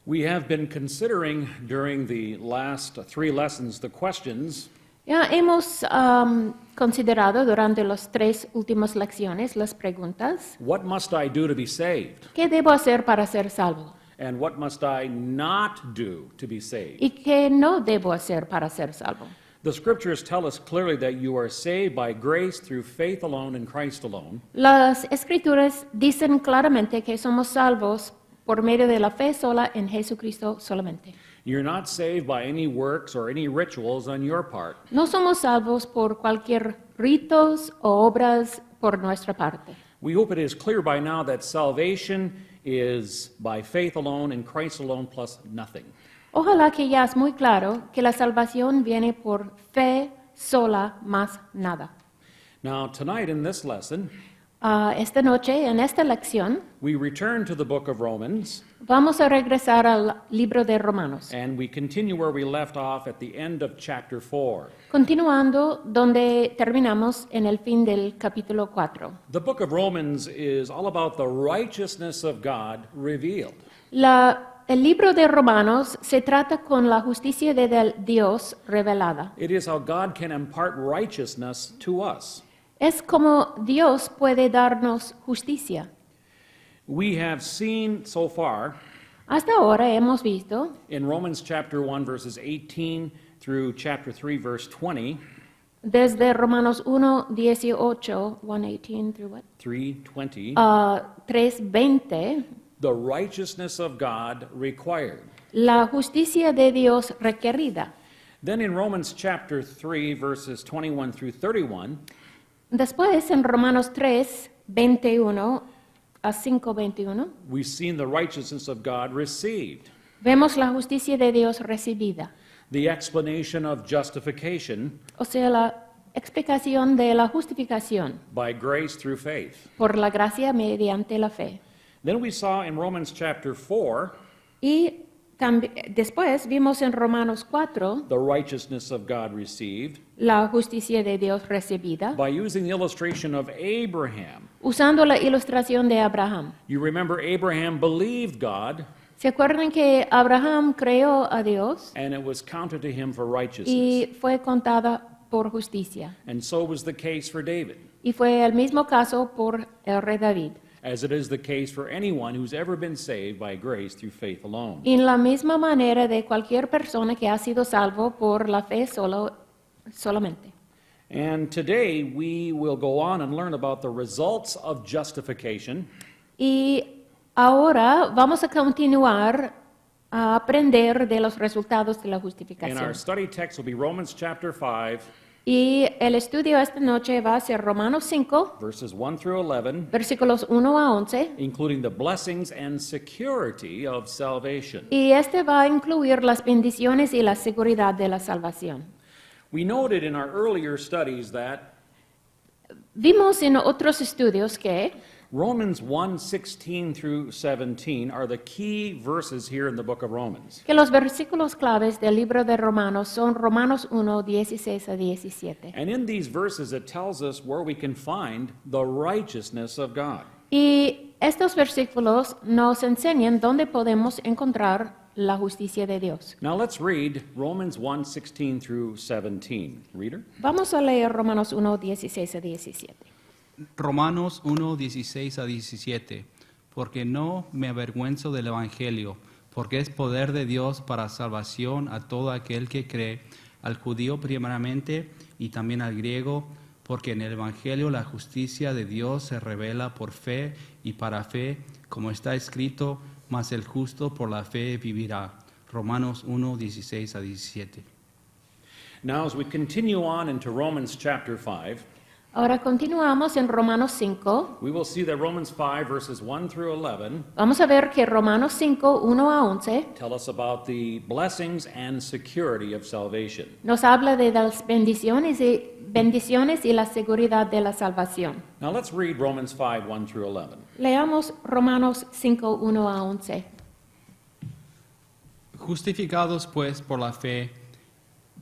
We have been considering during the last three lessons the questions, Ya hemos considerado durante las 3 últimas lecciones las preguntas. what must I do to be saved? ¿Qué debo hacer para ser salvo? And what must I not do to be saved? ¿Y qué no debo hacer para ser salvo? The scriptures tell us clearly that you are saved by grace through faith alone in Christ alone. Las escrituras dicen claramente que somos salvos por medio de la fe sola en Jesucristo solamente. You're not saved by any works or any rituals on your part. No somos salvos por cualquier ritos o obras por nuestra parte. We hope it is clear by now that salvation is by faith alone in Christ alone plus nothing. Ojalá que ya es muy claro que la salvación viene por fe sola más nada. Now, tonight in this lesson, Esta noche, en esta lección, we return to the book of Romans, vamos a regresar al libro de Romanos, and we continue where we left off at the end of chapter 4. continuando donde terminamos en el fin del capítulo 4. The book of Romans is all about the righteousness of God revealed. El libro de Romanos se trata con la justicia de Dios revelada. It is how God can impart righteousness to us. Es como Dios puede darnos justicia. We have seen so far Hasta ahora hemos visto in Romans chapter 1 verses 18 through chapter 3 verse 20, desde Romanos 1:18, 1:18 through what? 3:20, 3:20, the righteousness of God required. la justicia de Dios requerida. Then in Romans chapter 3 verses 21 through 31, Después en Romanos 3:21 a 5:21, we've seen the righteousness of God received, vemos la justicia de Dios recibida, the explanation of justification o sea, la explicación de la justificación by grace through faith. por la gracia mediante la fe. Then we saw in Romans chapter 4 Y después vimos en Romanos 4 the righteousness of God received la justicia de Dios recibida, by using the illustration of Abraham. usando la ilustración de Abraham. You remember Abraham believed God, ¿Se acuerdan que Abraham creó a Dios and it was counted to him for righteousness. y fue contada por justicia? And so was the case for David, Y fue el mismo caso por el rey David. as it is the case for anyone who's ever been saved by grace through faith alone. Y en la misma manera de cualquier persona que ha sido salvo por la fe solamente. And today we will go on and learn about the results of justification, Y ahora vamos a continuar a aprender de los resultados de la and justificación. our study text will be Romans chapter 5, Y el estudio esta noche va a ser Romanos 5, verses 1 through 11, versículos 1 a 11. including the blessings and security of salvation. Y este va a incluir las bendiciones y la seguridad de la salvación. We noted in our earlier studies that Vimos en otros estudios que Romans 1:16 through 17 are the key verses here in the book of Romans. los versículos claves del libro de Romanos son Romanos 1, 16 a 17. And in these verses, it tells us where we can find the righteousness of God. Y estos versículos nos enseñan dónde podemos encontrar la justicia de Dios. Now let's read Romans 1:16 through 17. Reader? Vamos a leer Romanos 1, 16 a 17. Romanos 1, 16 a 17. Porque no me avergüenzo del Evangelio, porque es poder de Dios para salvación a todo aquel que cree, al judío primeramente y también al griego, porque en el Evangelio la justicia de Dios se revela por fe y para fe, como está escrito, mas el justo por la fe vivirá. Romanos 1, 16 a 17. Now, as we continue on into Romans chapter 5, Ahora continuamos en Romanos 5. we will see that Romans 5, verses 1 through 11, Vamos a ver que Romanos 5, 1 a 11 tell us about the blessings and security of salvation. nos habla de las bendiciones y la seguridad de la salvación. Now, let's read Romans 5, 1 through 11. Leamos Romanos 5, 1 a 11. Justificados pues por la fe,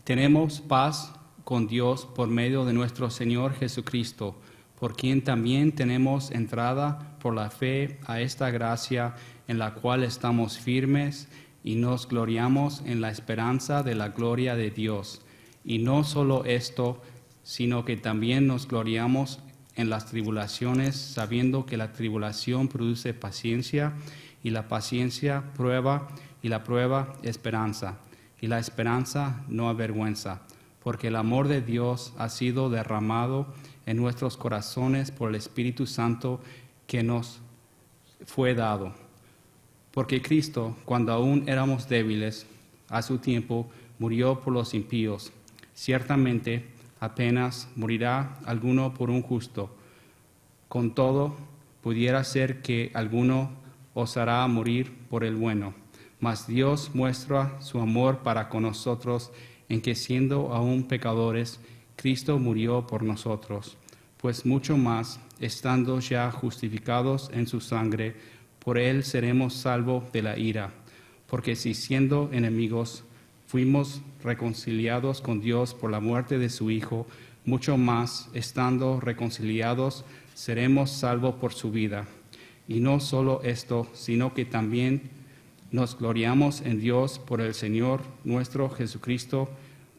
tenemos paz con Dios por medio de nuestro Señor Jesucristo, por quien también tenemos entrada por la fe a esta gracia en la cual estamos firmes y nos gloriamos en la esperanza de la gloria de Dios. Y no solo esto, sino que también nos gloriamos en las tribulaciones, sabiendo que la tribulación produce paciencia, y la paciencia prueba, y la prueba esperanza, y la esperanza no avergüenza, porque el amor de Dios ha sido derramado en nuestros corazones por el Espíritu Santo que nos fue dado. Porque Cristo, cuando aún éramos débiles, a su tiempo murió por los impíos. Ciertamente, apenas morirá alguno por un justo. Con todo, pudiera ser que alguno osará morir por el bueno. Mas Dios muestra su amor para con nosotros en que siendo aún pecadores, Cristo murió por nosotros. Pues mucho más, estando ya justificados en su sangre, por él seremos salvos de la ira. Porque si siendo enemigos fuimos reconciliados con Dios por la muerte de su Hijo, mucho más, estando reconciliados, seremos salvos por su vida. Y no solo esto, sino que también nos gloriamos en Dios por el Señor nuestro Jesucristo,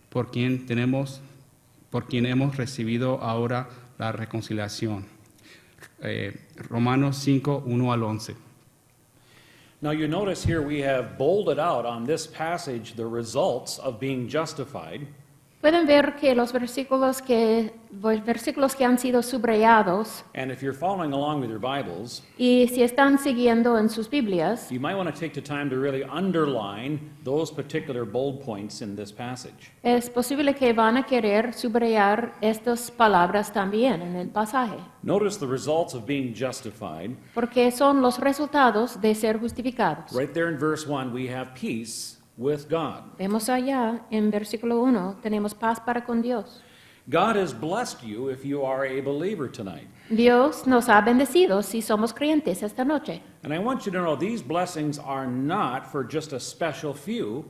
por quien hemos recibido ahora la reconciliación. Romanos 5, 1 al 11. Now you notice here we have bolded out on this passage the results of being justified. Pueden ver que los versículos que han sido subrayados, And if you're following along with your Bibles, y si están siguiendo en sus Biblias, you might want to take the time to really underline those particular bold points in this passage. es posible que van a querer subrayar estas palabras también en el pasaje, Notice the results of being justified. porque son los resultados de ser justificados. Right there in verse 1, we have peace with God. Vemos allá en versículo 1, tenemos paz para con Dios. God has blessed you if you are a believer tonight. Dios nos ha bendecido si somos creyentes esta noche. And I want you to know these blessings are not for just a special few.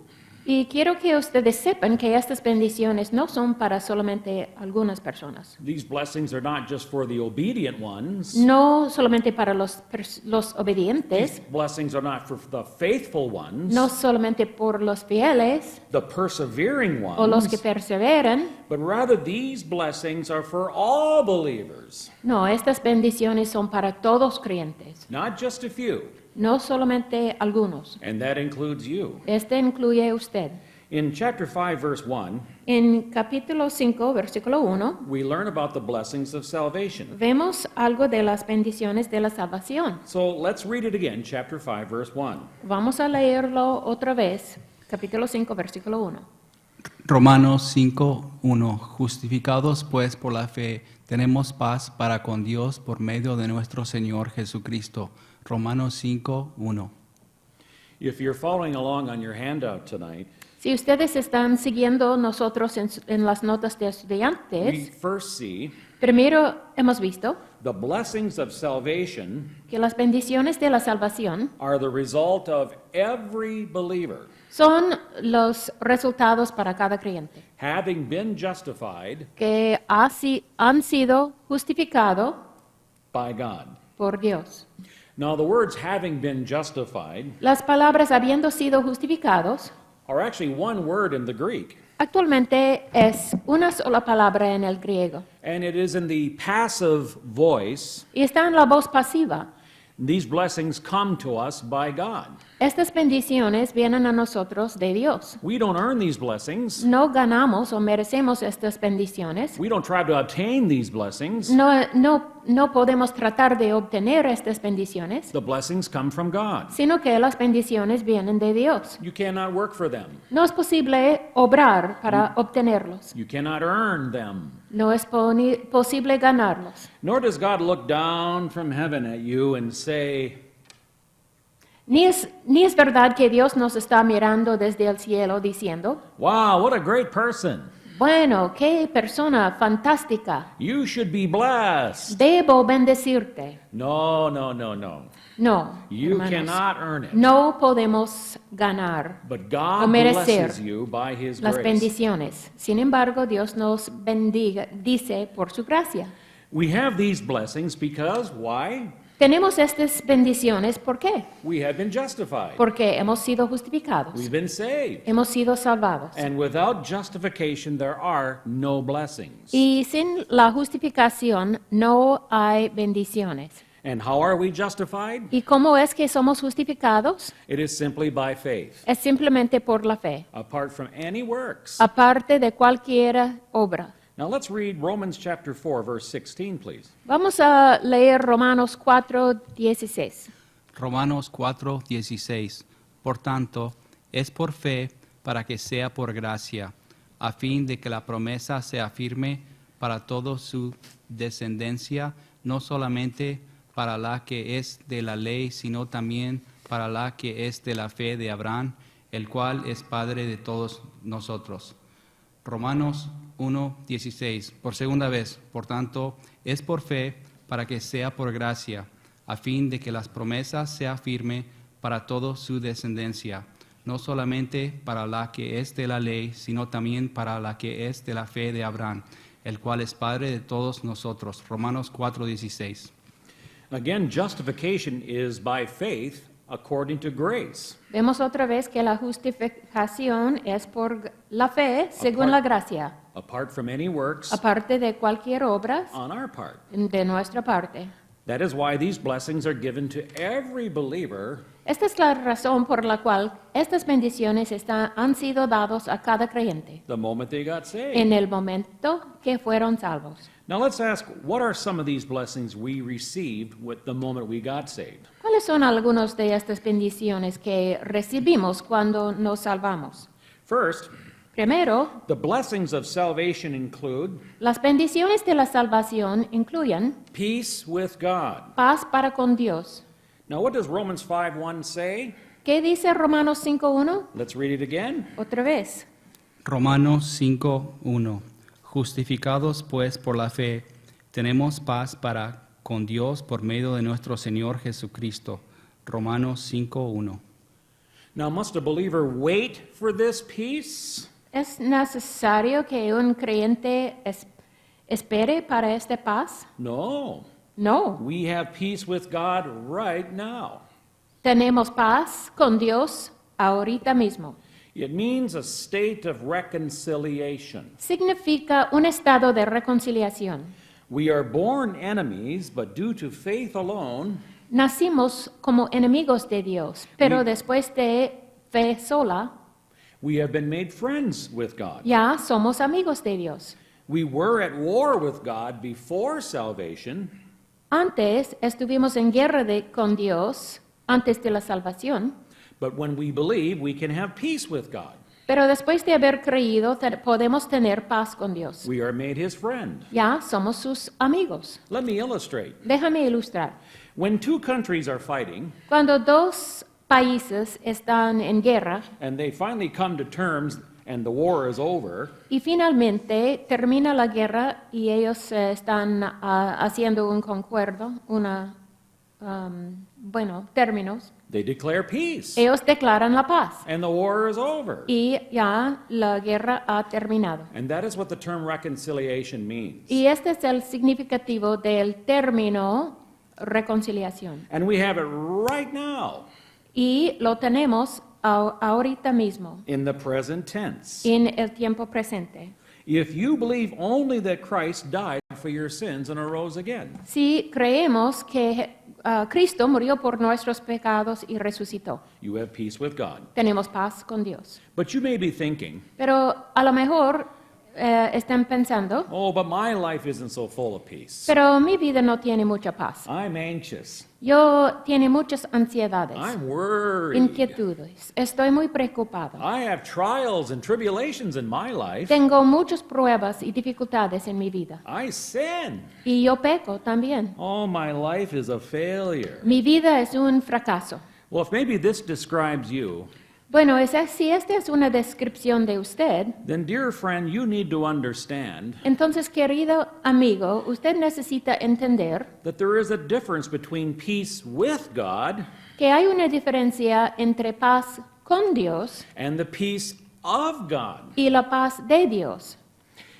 Y quiero que ustedes sepan que estas bendiciones no son para solamente algunas personas. These blessings are not just for the obedient ones. No solamente para los These obedientes, blessings are not for the faithful ones, no solamente por los fieles the persevering o los que ones, perseveran. but rather these blessings are for all believers, No, estas bendiciones son para todos creyentes, not just a few. no solamente algunos. And that includes you. Este incluye usted. In chapter 5, verse 1, En capítulo 5, versículo 1, we learn about the blessings of salvation. vemos algo de las bendiciones de la salvación. So let's read it again, chapter 5, verse 1. Vamos a leerlo otra vez, capítulo 5, versículo 1. Romanos 5, 1. Justificados pues por la fe, tenemos paz para con Dios por medio de nuestro Señor Jesucristo. Romanos 5, 1. If you're following along on your handout tonight, Si ustedes están siguiendo nosotros en las notas de we estudiantes, first see primero hemos visto the blessings of salvation que las bendiciones de la salvación are the result of every believer son los resultados para cada creyente, having been justified que han sido justificados by God. por Dios. Now, the words having been justified Las palabras habiendo sido justificados are actually one word in the Greek, actualmente es una sola palabra en el griego and it is in the passive voice. y está en la voz pasiva. These blessings come to us by God. Estas bendiciones vienen a nosotros de Dios. We don't earn these blessings. No ganamos o merecemos estas bendiciones. We don't try to obtain these blessings. No podemos tratar de obtener estas bendiciones, The blessings come from God. sino que las bendiciones vienen de Dios. You cannot work for them. No es posible obrar para obtenerlos. You cannot earn them. No es posible ganarlos. Nor does God look down from heaven at you and say, Ni es verdad que Dios nos está mirando desde el cielo diciendo, wow, what a great person. bueno, qué persona fantástica, You should be blessed. debo bendecirte. No, no, no, no. No, You hermanos, cannot earn it. no podemos ganar But o God merecer blesses you by His las grace. bendiciones. Sin embargo, Dios nos bendiga, dice por su gracia. We have these blessings because, why? Tenemos estas bendiciones, ¿por qué? We have been justified. Porque hemos sido justificados, We've been saved. hemos sido salvados. And without justification, there are no blessings. Y sin la justificación no hay bendiciones. And how are we justified? ¿Y cómo es que somos justificados? It is simply by faith, Es simplemente por la fe, apart from any works. aparte de cualquier obra. Now let's read Romans chapter 4, verse 16, please. Vamos a leer Romanos 4:16. Romanos 4:16. Por tanto, es por fe para que sea por gracia, a fin de que la promesa sea firme para toda su descendencia, no solamente para la que es de la ley, sino también para la que es de la fe de Abraham, el cual es Padre de todos nosotros. Romanos 1:16. Por segunda vez, por tanto, es por fe para que sea por gracia, a fin de que las promesas sea firme para toda su descendencia, no solamente para la que es de la ley, sino también para la que es de la fe de Abraham, el cual es Padre de todos nosotros. Romanos 4:16. Again, justification is by faith according to grace. Vemos otra vez que la justificación es por la fe según la gracia, Apart from any works aparte de cualquier obra on our part. de nuestra parte. That is why these blessings are given to every believer Esta es la razón por la cual estas bendiciones han sido dados a cada creyente the moment they got saved. en el momento que fueron salvos. Now let's ask, what are some of these blessings we received with the moment we got saved? ¿Cuáles son algunas de estas bendiciones que recibimos cuando nos salvamos? First, Primero, the blessings of salvation include las bendiciones de la salvación incluyen peace with God. paz para con Dios. Now, what does Romans 5:1 say? ¿Qué dice Romanos 5:1? Let's read it again. Otra vez. Romanos 5:1. Justificados pues por la fe, tenemos paz para con Dios por medio de nuestro Señor Jesucristo. Romanos 5:1. Now, must a believer wait for this peace? ¿Es necesario que un creyente espere para esta paz? No. No. We have peace with God right now. Tenemos paz con Dios ahorita mismo. It means a state of reconciliation. Significa un estado de reconciliación. We are born enemies, but due to faith alone, Nacimos como enemigos de Dios, pero después de fe sola, we have been made friends with God. ya somos amigos de Dios. We were at war with God before salvation, Antes estuvimos en guerra con Dios, antes de la salvación, but when we believe, we can have peace with God. pero después de haber creído podemos tener paz con Dios. We are made His friend. Ya somos sus amigos. Let me illustrate. Déjame ilustrar. When two countries are fighting Cuando dos países están en guerra and they finally come to terms and the war is over, y finalmente termina la guerra y ellos están haciendo un concuerdo, términos, they declare peace ellos declaran la paz and the war is over. y ya la guerra ha terminado. And that is what the term reconciliation means. Y este es el significativo del término reconciliación. And we have it right now Y lo tenemos ahorita mismo, in the present tense. en el tiempo presente. If you believe only that Christ died for your sins and arose again, Si creemos que Cristo murió por nuestros pecados y resucitó, you have peace with God. tenemos paz con Dios. But you may be thinking, Pero a lo mejor están pensando, oh, but my life isn't so full of peace. pero mi vida no tiene mucha paz. I'm anxious. Yo tiene muchas ansiedades, I'm worried. inquietudes. Estoy muy preocupado. I have trials and tribulations in my life. Tengo muchas pruebas y dificultades en mi vida. I sin. Y yo peco también. Oh, my life is a failure. Mi vida es un fracaso. Well, if maybe this describes you, Bueno, si esta es una descripción de usted, then, dear friend, you need to understand entonces, querido amigo, usted necesita entender that there is a difference between peace with God que hay una diferencia entre paz con Dios and the peace of God. y la paz de Dios.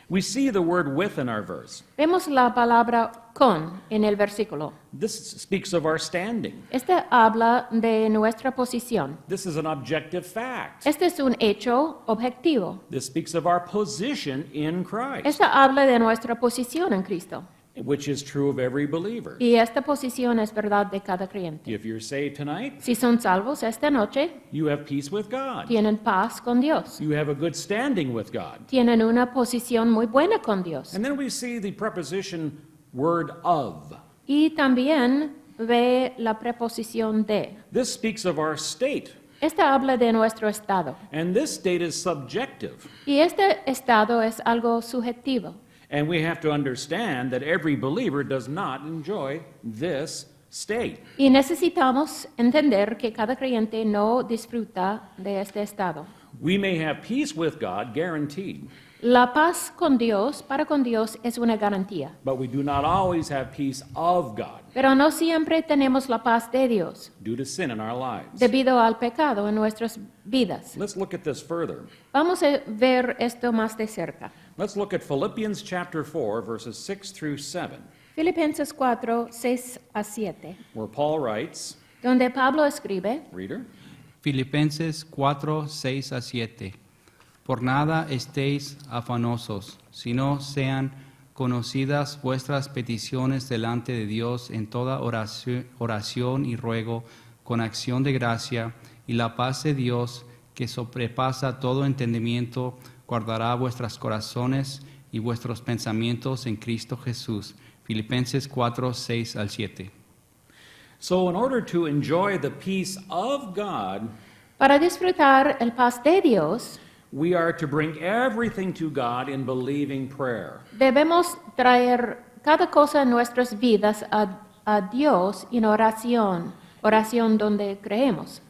We see the word with in our verse. Vemos la palabra con en el versículo. This speaks of our standing. Este habla de nuestra posición. This is an objective fact. Este es un hecho objetivo. This speaks of our position in Christ, Este habla de nuestra posición en Cristo. which is true of every believer. Y esta posición es verdad de cada creyente. If you're saved tonight, Si son salvos esta noche, you have peace with God. tienen paz con Dios. You have a good standing with God. Tienen una posición muy buena con Dios. And then we see the preposition word of. Y también ve la preposición de. This speaks of our state, Esta habla de nuestro estado. and this state is subjective. Y este estado es algo subjetivo. And we have to understand that every believer does not enjoy this state. Y necesitamos entender que cada creyente no disfruta de este estado. We may have peace with God, guaranteed, La paz con Dios, para con Dios, es una garantía. but we do not always have peace of God Pero no siempre tenemos la paz de Dios due to sin in our lives. debido al pecado en nuestras vidas. Let's look at this further. Vamos a ver esto más de cerca. Let's look at Philippians chapter 4, verses 6 through 7, Filipenses 4, 6 a 7, where Paul writes, donde Pablo escribe, reader, Filipenses 4, 6 a 7. Por nada estéis afanosos, sino sean conocidas vuestras peticiones delante de Dios en toda oración y ruego, con acción de gracia, y la paz de Dios, que sobrepasa todo entendimiento, guardará vuestros corazones y vuestros pensamientos en Cristo Jesús. Filipenses 4, 6 al 7. so in order to enjoy the peace of God, para disfrutar el paz de Dios, we are to bring everything to God in believing prayer. debemos traer cada cosa en nuestras vidas a Dios en oración, oración donde creemos.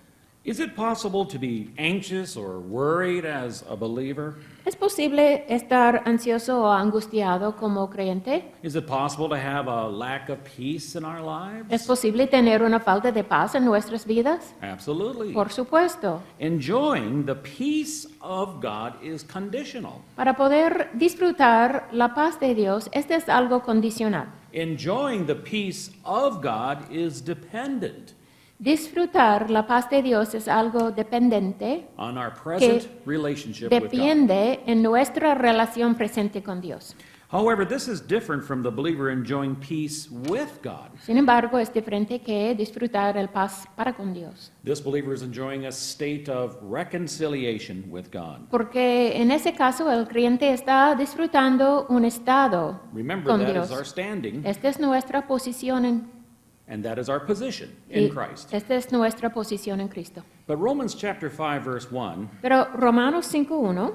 Is it possible to be anxious or worried as a believer? ¿Es posible estar ansioso o angustiado como creyente? Is it possible to have a lack of peace in our ¿Es lives? posible tener una falta de paz en nuestras vidas? Absolutely. Por supuesto. Enjoying the peace of God is conditional. Para poder disfrutar la paz de Dios, este es algo condicional. Enjoying the peace of God is dependent Disfrutar la paz de Dios es algo dependiente, on our present relationship with God. depende en nuestra relación presente con Dios. However, this is different from the believer enjoying peace with God. Sin embargo, es diferente que disfrutar el paz para con Dios. This believer is enjoying a state of reconciliation with God. Porque en ese caso el creyente está disfrutando un estado Remember, con that Dios. is our standing, Esta es nuestra posición and that is our position y in Christ. esta es nuestra posición en Cristo. But Romans chapter 5, verse 1 Pero Romanos 5:1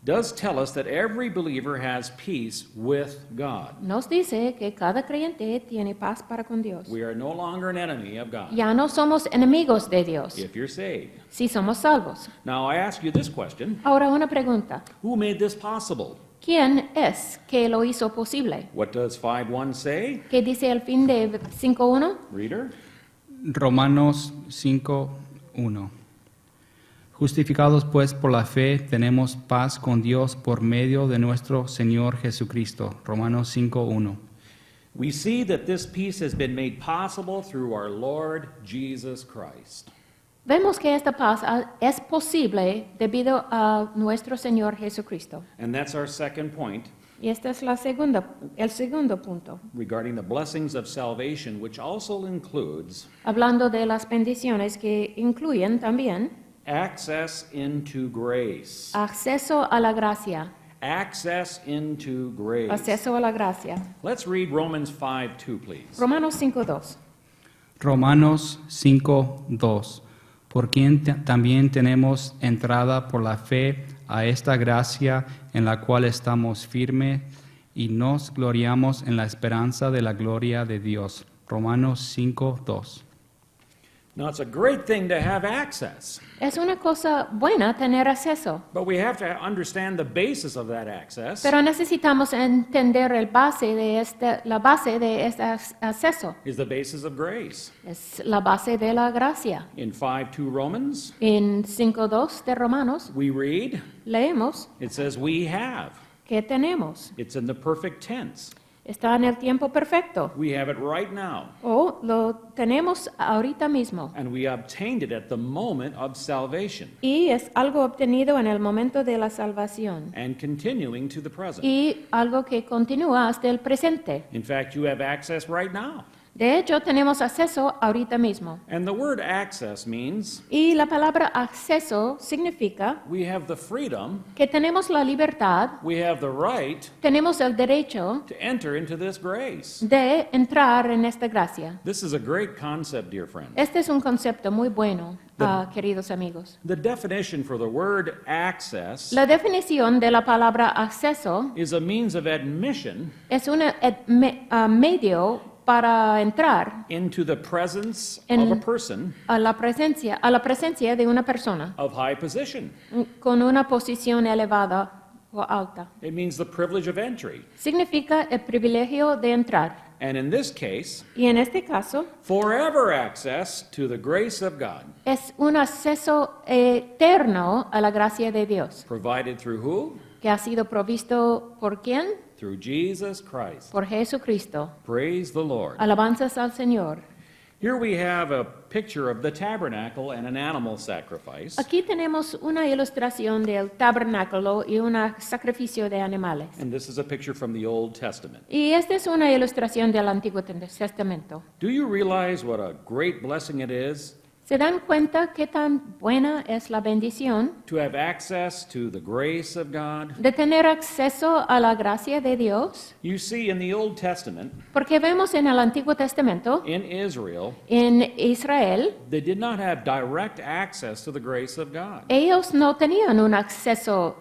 does tell us that every believer has peace with God. nos dice que cada creyente tiene paz para con Dios. We are no longer an enemy of God Ya no somos enemigos de Dios, if you're saved. si somos salvos. Now, I ask you this question. Ahora una pregunta. Who made this possible? ¿Quién es que lo hizo posible? What does 5:1 say? ¿Qué dice al fin de 5:1? Reader? Romanos 5, 1. Justificados pues por la fe, tenemos paz con Dios por medio de nuestro Señor Jesucristo. Romanos 5, 1. We see that this peace has been made possible through our Lord Jesus Christ. Vemos que esta paz es posible debido a nuestro Señor Jesucristo. And that's our second point Y este es el segundo punto. regarding the blessings of salvation, which also includes Hablando de las bendiciones que incluyen también access into grace. acceso a la gracia. Access into grace. Acceso a la gracia. Let's read Romans 5:2, please. Romanos 5:2. Romanos 5, 2. Por quien también tenemos entrada por la fe a esta gracia en la cual estamos firmes y nos gloriamos en la esperanza de la gloria de Dios. Romanos 5, 2. Now, it's a great thing to have access, Es una cosa buena tener acceso, but we have to understand the basis of that access. pero necesitamos entender la base de este acceso. Is the basis of grace. Es la base de la gracia. In 5:2 Romans, En 5:2 de Romanos we read, leemos, it says, we have. ¿Qué tenemos? It's in the perfect tense. Está en el tiempo perfecto. We have it right now, O lo tenemos ahorita mismo. and we obtained it at the moment of salvation Y es algo obtenido en el momento de la salvación. and continuing to the present. Y algo que continúa hasta el presente. In fact, you have access right now. De hecho, tenemos acceso ahorita mismo. And the word access means Y la palabra acceso significa we have the freedom, que tenemos la libertad, we have the right tenemos el derecho to enter into this grace. de entrar en esta gracia. This is a great concept, dear friend. Este es un concepto muy bueno, queridos amigos. The definition for the word access La definición de la palabra acceso is a means of admission es un medio para entrar into the presence En- of a person a la presencia de una persona of high position. con una posición elevada o alta. It means the privilege of entry. Significa el privilegio de entrar. And in this case, Y en este caso forever access to the grace of God, es un acceso eterno a la gracia de Dios, provided through who? que ha sido provisto por quién? Through Jesus Christ. Por Jesucristo. Praise the Lord. Alabanzas al Señor. Here we have a picture of the tabernacle and an animal sacrifice. Aquí tenemos una ilustración del tabernáculo y un sacrificio de animales. And this is a picture from the Old Testament. Y esta es una ilustración del Antiguo Testamento. Do you realize what a great blessing it is ¿Se dan cuenta qué tan buena es la bendición to have access to the grace of God? de tener acceso a la gracia de Dios? You see, in the Old Testament, Porque vemos en el Antiguo Testamento, in Israel, en Israel, they did not have direct access to the grace of God. ellos no tenían un acceso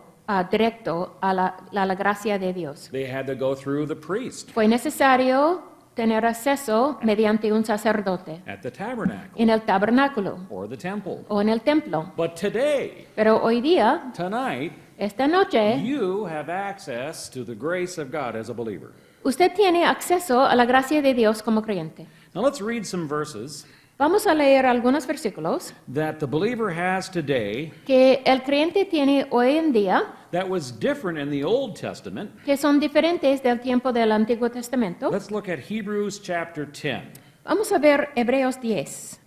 directo a la gracia de Dios. They had to go through the priest Fue necesario tener acceso mediante un sacerdote at the tabernacle en el tabernáculo or the temple. o en el templo. But today, Pero hoy día, tonight, esta noche, you have access to the grace of God as a believer. usted tiene acceso a la gracia de Dios como creyente. Now let's read some verses Vamos a leer algunos versículos that the believer has today que el creyente tiene hoy en día, that was different in the Old Testament. que son diferentes del tiempo del Antiguo Testamento. Let's look at Hebrews chapter 10. Vamos a ver Hebreos 10.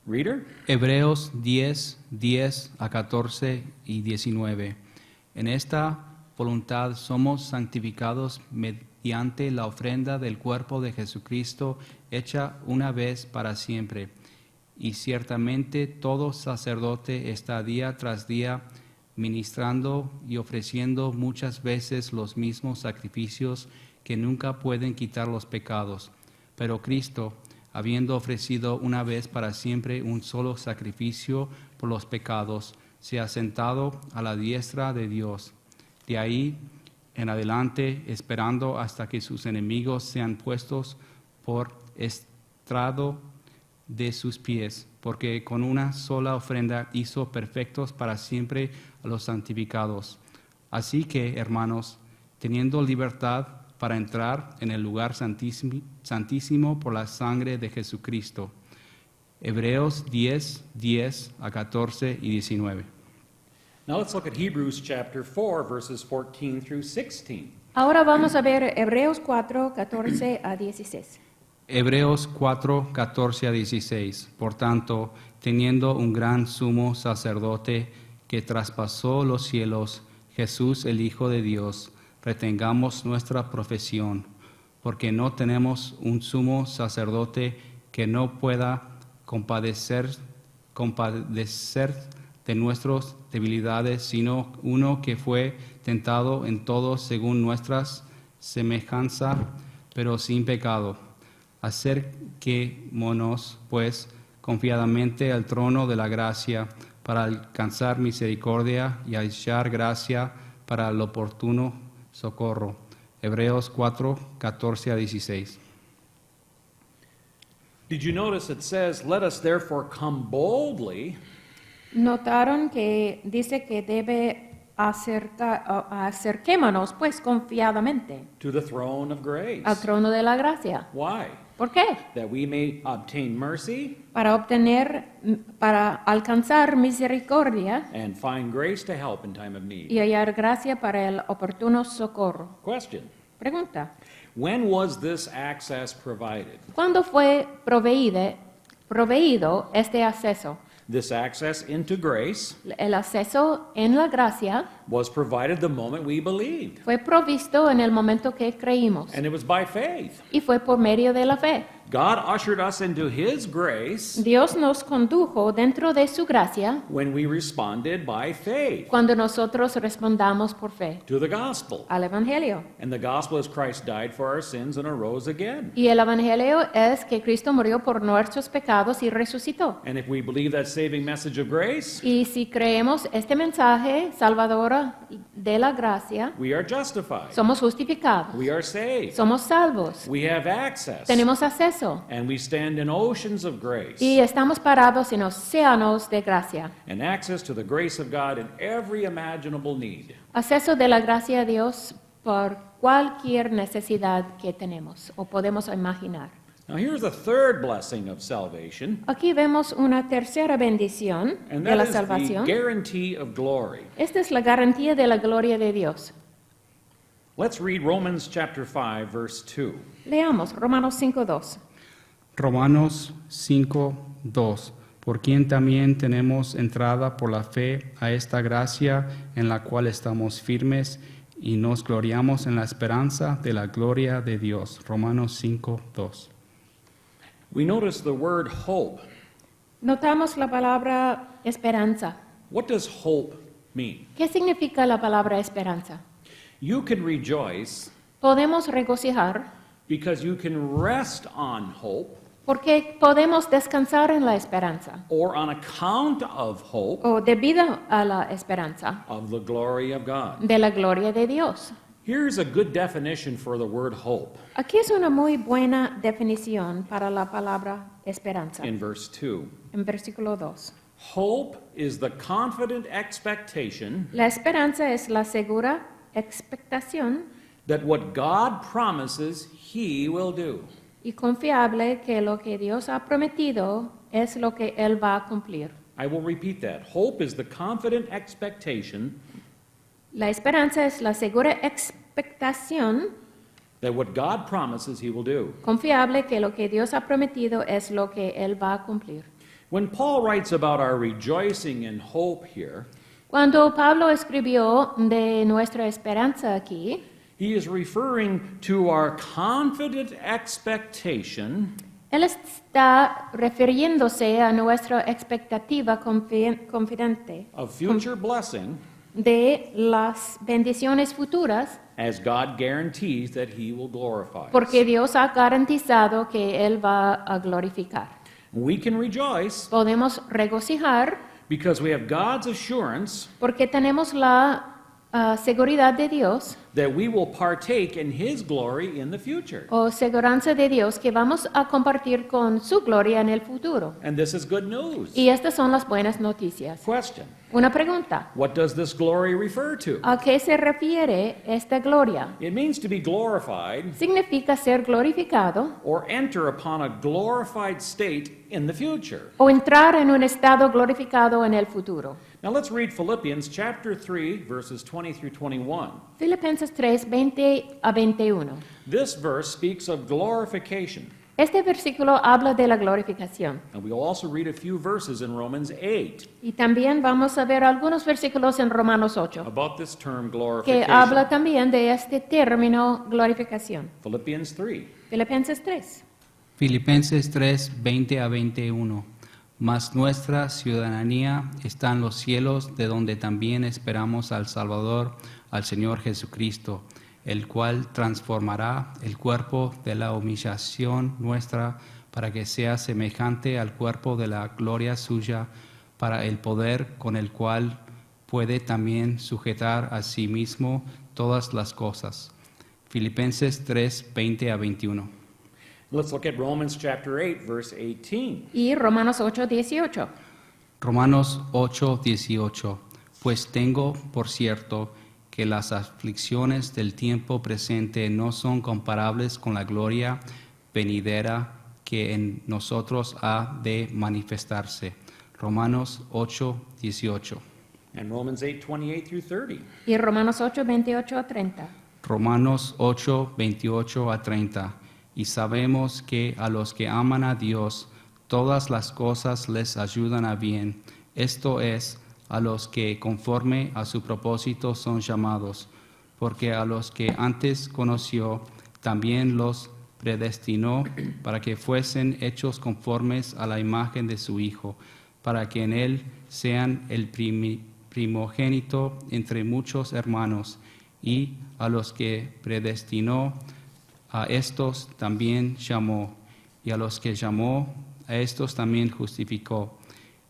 Reader? Hebreos 10, 10 a 14 y 19. En esta voluntad somos santificados mediante la ofrenda del cuerpo de Jesucristo hecha una vez para siempre. Y ciertamente todo sacerdote está día tras día ministrando y ofreciendo muchas veces los mismos sacrificios que nunca pueden quitar los pecados. Pero Cristo, habiendo ofrecido una vez para siempre un solo sacrificio por los pecados, se ha sentado a la diestra de Dios. De ahí en adelante, esperando hasta que sus enemigos sean puestos por estrado de sus pies, porque con una sola ofrenda hizo perfectos para siempre a los santificados. Así que, hermanos, teniendo libertad para entrar en el lugar santísimo por la sangre de Jesucristo. Hebreos 10, 10 a 14 y 19. Now let's look at Hebrews chapter 4, verses 14 through 16. Ahora vamos a ver Hebreos 4, 14 a 16. Hebreos 4, 14 a 16. Por tanto, teniendo un gran sumo sacerdote que traspasó los cielos, Jesús el Hijo de Dios, retengamos nuestra profesión, porque no tenemos un sumo sacerdote que no pueda compadecer de nuestras debilidades, sino uno que fue tentado en todo según nuestras semejanza, pero sin pecado. Acerquémonos, pues, confiadamente al trono de la gracia para alcanzar misericordia y hallar gracia para el oportuno socorro. Hebreos 4, 14 a 16. Did you notice it says, "Let us therefore come boldly Notaron que dice que debe acerquémonos pues confiadamente to the throne of grace"? al trono de la gracia. Why? ¿Por qué? that we may obtain mercy Para alcanzar misericordia and find grace to help in time of y need. hallar gracia para el oportuno socorro. Question: Pregunta. when was this access provided? ¿Cuándo fue proveído este acceso? This access into grace El acceso en la gracia was provided the moment we believed, fue provisto en el momento que creímos and it was by faith. y fue por medio de la fe. God ushered us into His grace Dios nos condujo dentro de su gracia when we responded by faith cuando nosotros respondamos por fe to the gospel. al Evangelio. And the gospel is Christ died for our sins and arose again. Y el Evangelio es que Cristo murió por nuestros pecados y resucitó. And if we believe that saving message of grace, Y si creemos este mensaje salvadora de la gracia, we are justified. somos justificados, We are saved. somos salvos, We have access. tenemos acceso And we stand in oceans of grace. y estamos parados en océanos de gracia. And access to the grace of God in every imaginable need. Acceso de la gracia de Dios por cualquier necesidad que tenemos o podemos imaginar. Now here's a third blessing of salvation, Aquí vemos una tercera bendición and de that la is the salvación. guarantee of glory. Esta es la garantía de la gloria de Dios. Let's read Romans chapter 5, verse 2. Leamos Romanos 5:2. Romanos 5:2, por quien también tenemos entrada por la fe a esta gracia en la cual estamos firmes y nos gloriamos en la esperanza de la gloria de Dios. Romanos 5:2. We notice the word hope. Notamos la palabra esperanza. What does hope mean? ¿Qué significa la palabra esperanza? You can rejoice Podemos regocijar because you can rest on hope porque podemos descansar en la esperanza or on account of hope o debido a la esperanza of the glory of God. de la gloria de Dios. Here's a good definition for the word hope Aquí es una muy buena definición para la palabra esperanza in verse 2. en versículo 2. Hope is the confident expectation La esperanza es la segura expectación that what God promises He will do. y confiable que lo que Dios ha prometido es lo que Él va a cumplir. I will repeat that. Hope is the confident expectation La esperanza es la segura expectación that what God promises He will do. confiable que lo que Dios ha prometido es lo que Él va a cumplir. When Paul writes about our rejoicing in hope here, Cuando Pablo escribió de nuestra esperanza aquí, he is referring to our confident expectation él está refiriéndose a nuestra expectativa confidente of future blessing de las bendiciones futuras, as God guarantees that He will glorify us. porque Dios ha garantizado que Él va a glorificar. We can rejoice Podemos regocijar because we have God's assurance porque tenemos la seguridad de Dios that we will partake in His glory in the future. o seguranza de Dios que vamos a compartir con su gloria en el futuro. And this is good news. Y estas son las buenas noticias. Question: Una pregunta. what does this glory refer to? ¿A qué se refiere esta gloria? It means to be glorified Significa ser glorificado or enter upon a glorified state in the future. o entrar en un estado glorificado en el futuro. Now let's read Philippians chapter 3 verses 20 through 21. Filipenses 3, 20 a 21. This verse speaks of glorification. Este versículo habla de la glorificación. And we'll also read a few verses in Romans 8 Y también vamos a ver algunos versículos en Romanos 8 about this term que glorification. habla también de este término glorificación. Philippians 3. Filipenses 3. Filipenses 3, 20 a 21. Mas nuestra ciudadanía está en los cielos, de donde también esperamos al Salvador, al Señor Jesucristo, el cual transformará el cuerpo de la humillación nuestra para que sea semejante al cuerpo de la gloria suya, para el poder con el cual puede también sujetar a sí mismo todas las cosas. Filipenses 3, 20 a 21. Let's look at Romans chapter 8 verse 18. Y Romanos 8, 18. Romanos 8, 18. Pues tengo por cierto que las aflicciones del tiempo presente no son comparables con la gloria venidera que en nosotros ha de manifestarse. Romanos 8, 18. And Romans 8, 28 through 30. Y Romanos 8, 28 a 30. Romanos 8, 28 a 30. Y sabemos que a los que aman a Dios, todas las cosas les ayudan a bien. Esto es, a los que conforme a su propósito son llamados. Porque a los que antes conoció, también los predestinó para que fuesen hechos conformes a la imagen de su Hijo, para que en él sean el primogénito entre muchos hermanos. Y a los que predestinó, a estos también llamó, y a los que llamó, a estos también justificó,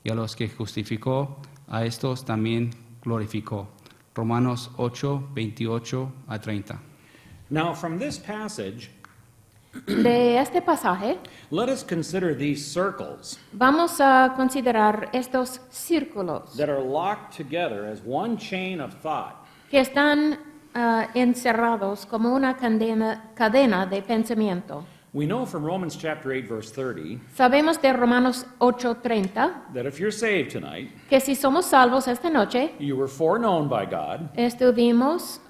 y a los que justificó, a estos también glorificó. Romanos 8, 28 a 30. Now, from this passage, De este pasaje let us consider these circles vamos a considerar estos círculos that are locked together as one chain of thought. que están encerrados como una cadena de pensamiento. We know from Romans chapter 8, verse 30, Sabemos de Romanos 8:30 that if you're saved tonight, que si somos salvos esta noche, you were foreknown by God. estuvimos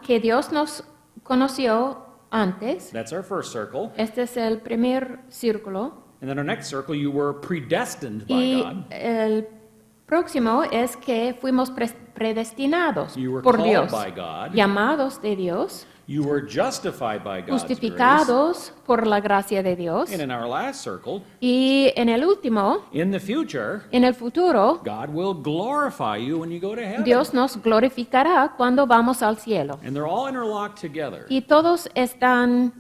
que Dios nos conoció antes. That's our first circle. Este es el primer círculo. And then our next circle, you were predestined by Y God. el próximo es que fuimos predestinados You were por called Dios, by God. llamados de Dios, You were justified by God's grace. justificados por la gracia de Dios. And in our last circle, Y en el último, in the future, en el futuro, God will glorify you when you go to heaven. Dios nos glorificará cuando vamos al cielo. And they're all interlocked together. Y todos están,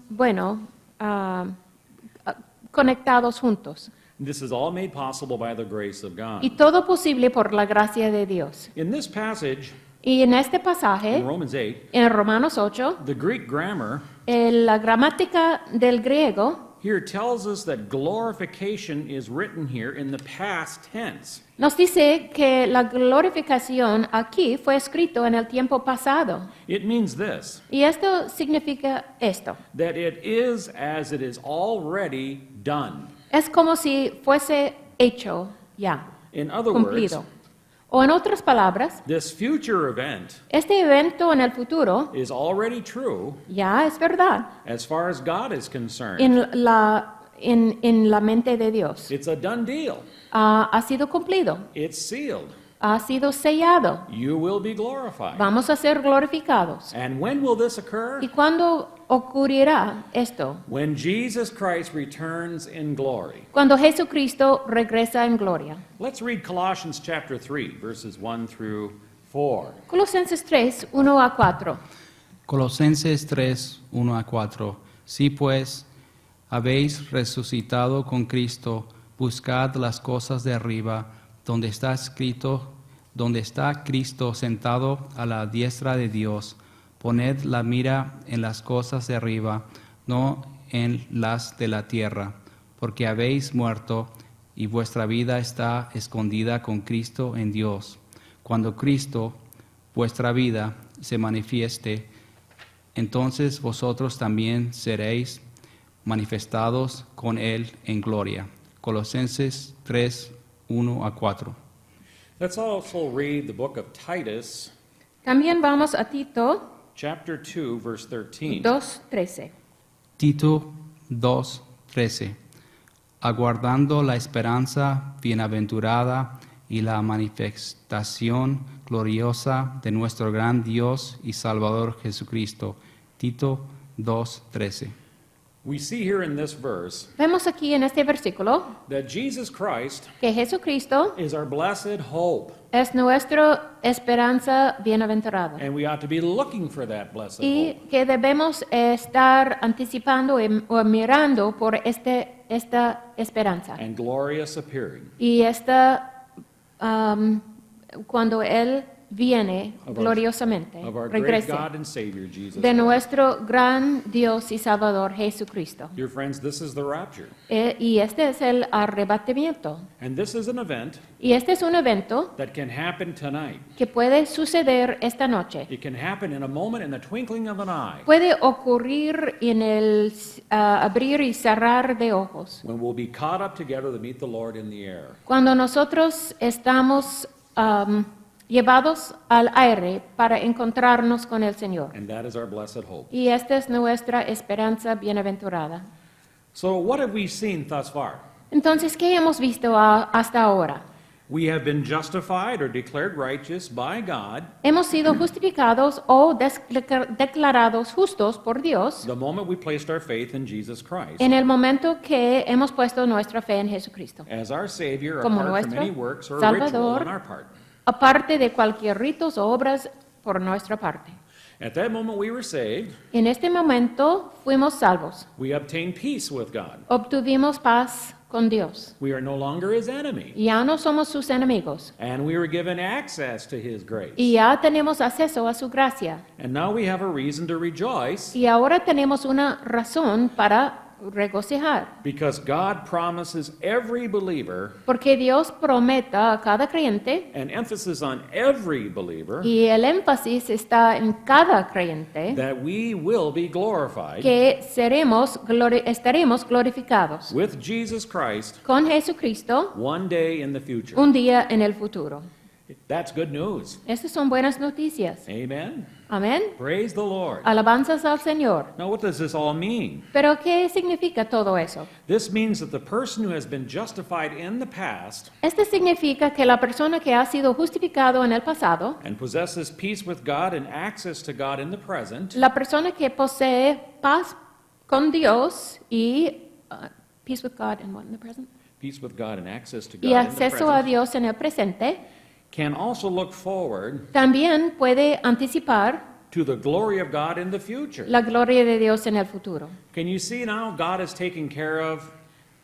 conectados juntos. This is all made possible by the grace of God. Y todo posible por la gracia de Dios. In this passage, Y en este in pasaje, Romans 8, en Romanos 8, the Greek grammar la gramática del griego here tells us that glorification is written here in the past tense. nos dice que la glorificación aquí fue escrito en el tiempo pasado. It means this, Y esto significa esto. that it is as it is already done. Es como si fuese hecho ya, In other cumplido. words, O en otras palabras, this future event este evento en el futuro is already true ya es verdad as far as God is concerned. en la mente de Dios. It's a done deal. Ha sido cumplido, It's sealed. ha sido sellado. You will be glorified. Vamos a ser glorificados. And when will this occur? ¿Y cuándo ocurrirá esto? When Jesus Christ returns in glory. Cuando Jesucristo regresa en gloria. Let's read Colossians chapter 3, verses 1 through 4. Colosenses 3, 1 a 4. Colosenses 3, 1 a 4. Si pues habéis resucitado con Cristo, buscad las cosas de arriba, donde está Cristo sentado a la diestra de Dios. Poned la mira en las cosas de arriba, no en las de la tierra, porque habéis muerto y vuestra vida está escondida con Cristo en Dios. Cuando Cristo, vuestra vida, se manifieste, entonces vosotros también seréis manifestados con Él en gloria. Colosenses 3, 1 a 4. Let's also read the book of Titus, También vamos a Tito chapter 2, verse 13. 2:13. Tito 2, 13. Aguardando la esperanza bienaventurada y la manifestación gloriosa de nuestro gran Dios y Salvador Jesucristo. Tito 2, 13. We see here in this verse Vemos aquí en este versículo that Jesus Christ que Jesucristo is our blessed hope, es nuestra esperanza bienaventurada and we ought to be looking for that blessed y hope. que debemos estar anticipando o mirando por esta esperanza. And glorious appearing. Y cuando Él viene of gloriosamente, our great regrese, God and Savior, Jesus de Christ. nuestro gran Dios y Salvador Jesucristo. Dear friends, this is the rapture. Y este es el arrebatamiento. And this is an event Y este es un evento that can happen tonight. que puede suceder esta noche. It can happen in a moment, in the twinkling of an eye, Puede ocurrir en el abrir y cerrar de ojos. when we'll be caught up together to meet the Lord in the air. Cuando nosotros estamos llevados al aire para encontrarnos con el Señor. And that is our blessed hope. Y esta es nuestra esperanza bienaventurada. So what have we seen thus far? Entonces, ¿qué hemos visto hasta ahora? We have been justified or declared righteous by God Hemos sido justificados o declarados justos por Dios the moment we placed our faith in Jesus Christ en el momento que hemos puesto nuestra fe en Jesucristo, as our Savior, como apart from nuestro any works or ritual Salvador, on our part. aparte de cualquier ritos o obras por nuestra parte. At that moment we were saved, En este momento fuimos salvos, we obtained peace with God. obtuvimos paz con Dios. We are no longer His enemy, Ya no somos sus enemigos and we were given access to His grace. y ya tenemos acceso a su gracia. And now we have a reason to rejoice Y ahora tenemos una razón para regocijar, because God promises every believer, porque Dios prometa a cada creyente, an emphasis on every believer, y el énfasis está en cada creyente, that we will be glorified que estaremos glorificados with Jesus Christ con Jesucristo one day in the future. un día en el futuro. That's good news. Estas son buenas noticias. Amen. Amén. Praise the Lord. Alabanzas al Señor. Now, what does this all mean? Pero ¿qué significa todo eso? This means that the person who has been justified in the past Este significa que la persona que ha sido justificado en el pasado, and possesses peace with God and access to God in the present, la persona que posee paz con Dios y peace with God and what in the present? peace with God and access to God Y in the acceso a present, Dios en el presente, can also look forward también puede anticipar to the glory of God in the future. la gloria de Dios en el futuro. Can you see now God is taking care of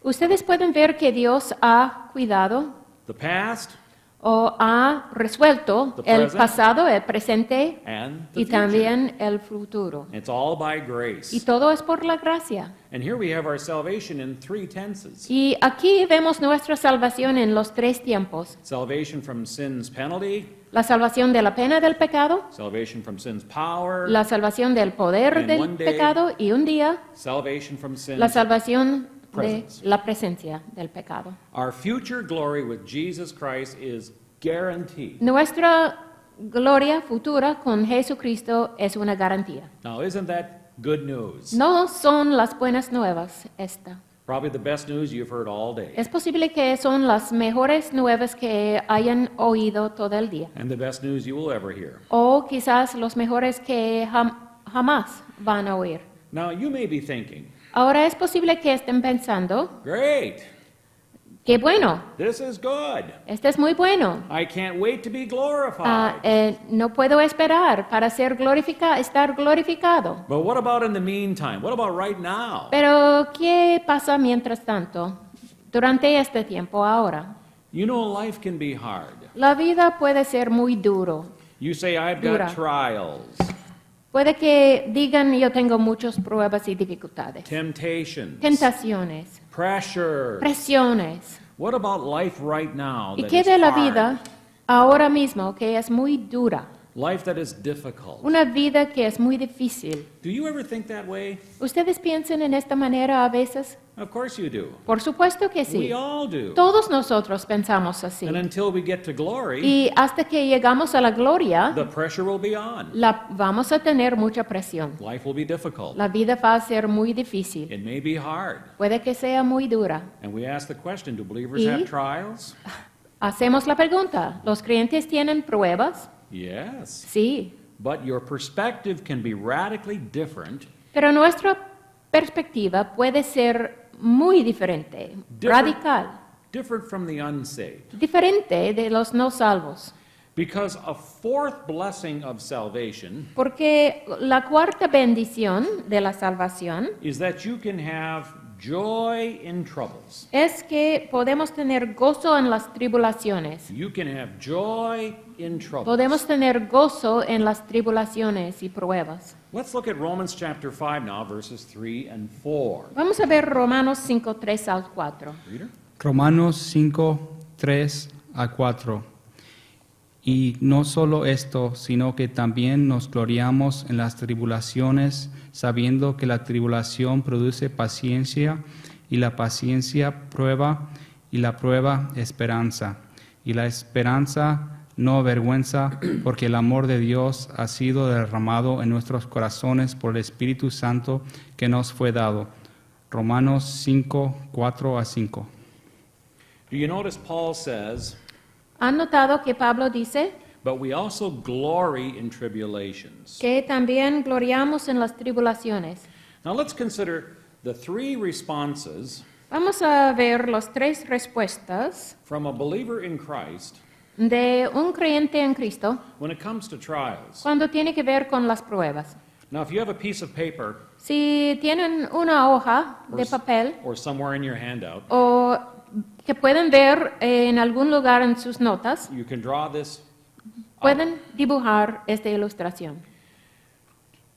Ustedes pueden ver que Dios ha cuidado the past o ha resuelto The el present. pasado, el presente and the y future? también el futuro. It's all by Y grace. todo es por la gracia. And here we have our salvation in three tenses. Y aquí vemos nuestra salvación en los tres tiempos. Salvation from sin's penalty, La salvación de la pena del pecado, salvation from sin's power, la salvación del poder And del one day- pecado y un día salvation from sin's la salvación de presence. la presencia del pecado. Our future glory with Jesus Christ is guaranteed. Nuestra gloria futura con Jesucristo es una garantía. Now, isn't that good news? No son las buenas nuevas esta. Probably the best news you've heard all day, Es posible que son las mejores nuevas que hayan oído todo el día. and the best news you will ever hear. O quizás los mejores que jamás van a oír. Now, you may be thinking, Ahora es posible que estén pensando, great, qué bueno, this is good. este es muy bueno. I can't wait to be glorified. No puedo esperar para estar glorificado. But what about in the meantime? What about right now? Pero, ¿qué pasa mientras tanto? Durante este tiempo ahora. You know, life can be hard. La vida puede ser muy duro. You say, I've Dura. got trials, Puede que digan, yo tengo muchas pruebas y dificultades. temptations, Tentaciones, pressure. presiones. What about life right now? ¿Y that qué is de la hard? vida ahora mismo que es muy dura? Life that is difficult. Una vida que es muy difícil. Do you ever think that way? ¿Ustedes piensan en esta manera a veces? Of course you do. Por supuesto que We sí. all do. Todos nosotros pensamos así. And until we get to glory, Y hasta que llegamos a la gloria, the pressure will be on. vamos a tener mucha presión. Life will be difficult. La vida va a ser muy difícil. It may be hard. Puede que sea muy dura. And we ask the question, do believers Y- have trials? Hacemos la pregunta, ¿los creyentes tienen pruebas? Yes. Sí. But your perspective can be radically different Pero nuestra perspectiva puede ser muy diferente, radical, different from the unsaved. diferente de los no salvos. Because a fourth blessing of salvation Porque la cuarta bendición de la salvación is that you can have joy in troubles. es que podemos tener gozo en las tribulaciones. You can have joy in troubles. Podemos tener gozo en las tribulaciones y pruebas. Let's look at Romans chapter 5 now, verses 3 and 4. Vamos a ver Romanos 5, 3 al 4. Reader? Romanos 5, 3 a 4. Y no solo esto, sino que también nos gloriamos en las tribulaciones, sabiendo que la tribulación produce paciencia, y la paciencia prueba, y la prueba esperanza. Y la esperanza no avergüenza, porque el amor de Dios ha sido derramado en nuestros corazones por el Espíritu Santo que nos fue dado. Romanos 5, 4 a 5. Do you notice Paul says, ¿Han notado que Pablo dice but we also glory in tribulations? que también gloriamos en las tribulaciones? Now let's consider the three responses Vamos a ver las 3 respuestas from a believer in Christ de un creyente en Cristo when it comes to trials. cuando tiene que ver con las pruebas. Now, if you have a piece of paper Si tienen una hoja de papel or somewhere in your handout, o que pueden ver en algún lugar en sus notas, you can draw this. pueden dibujar esta ilustración.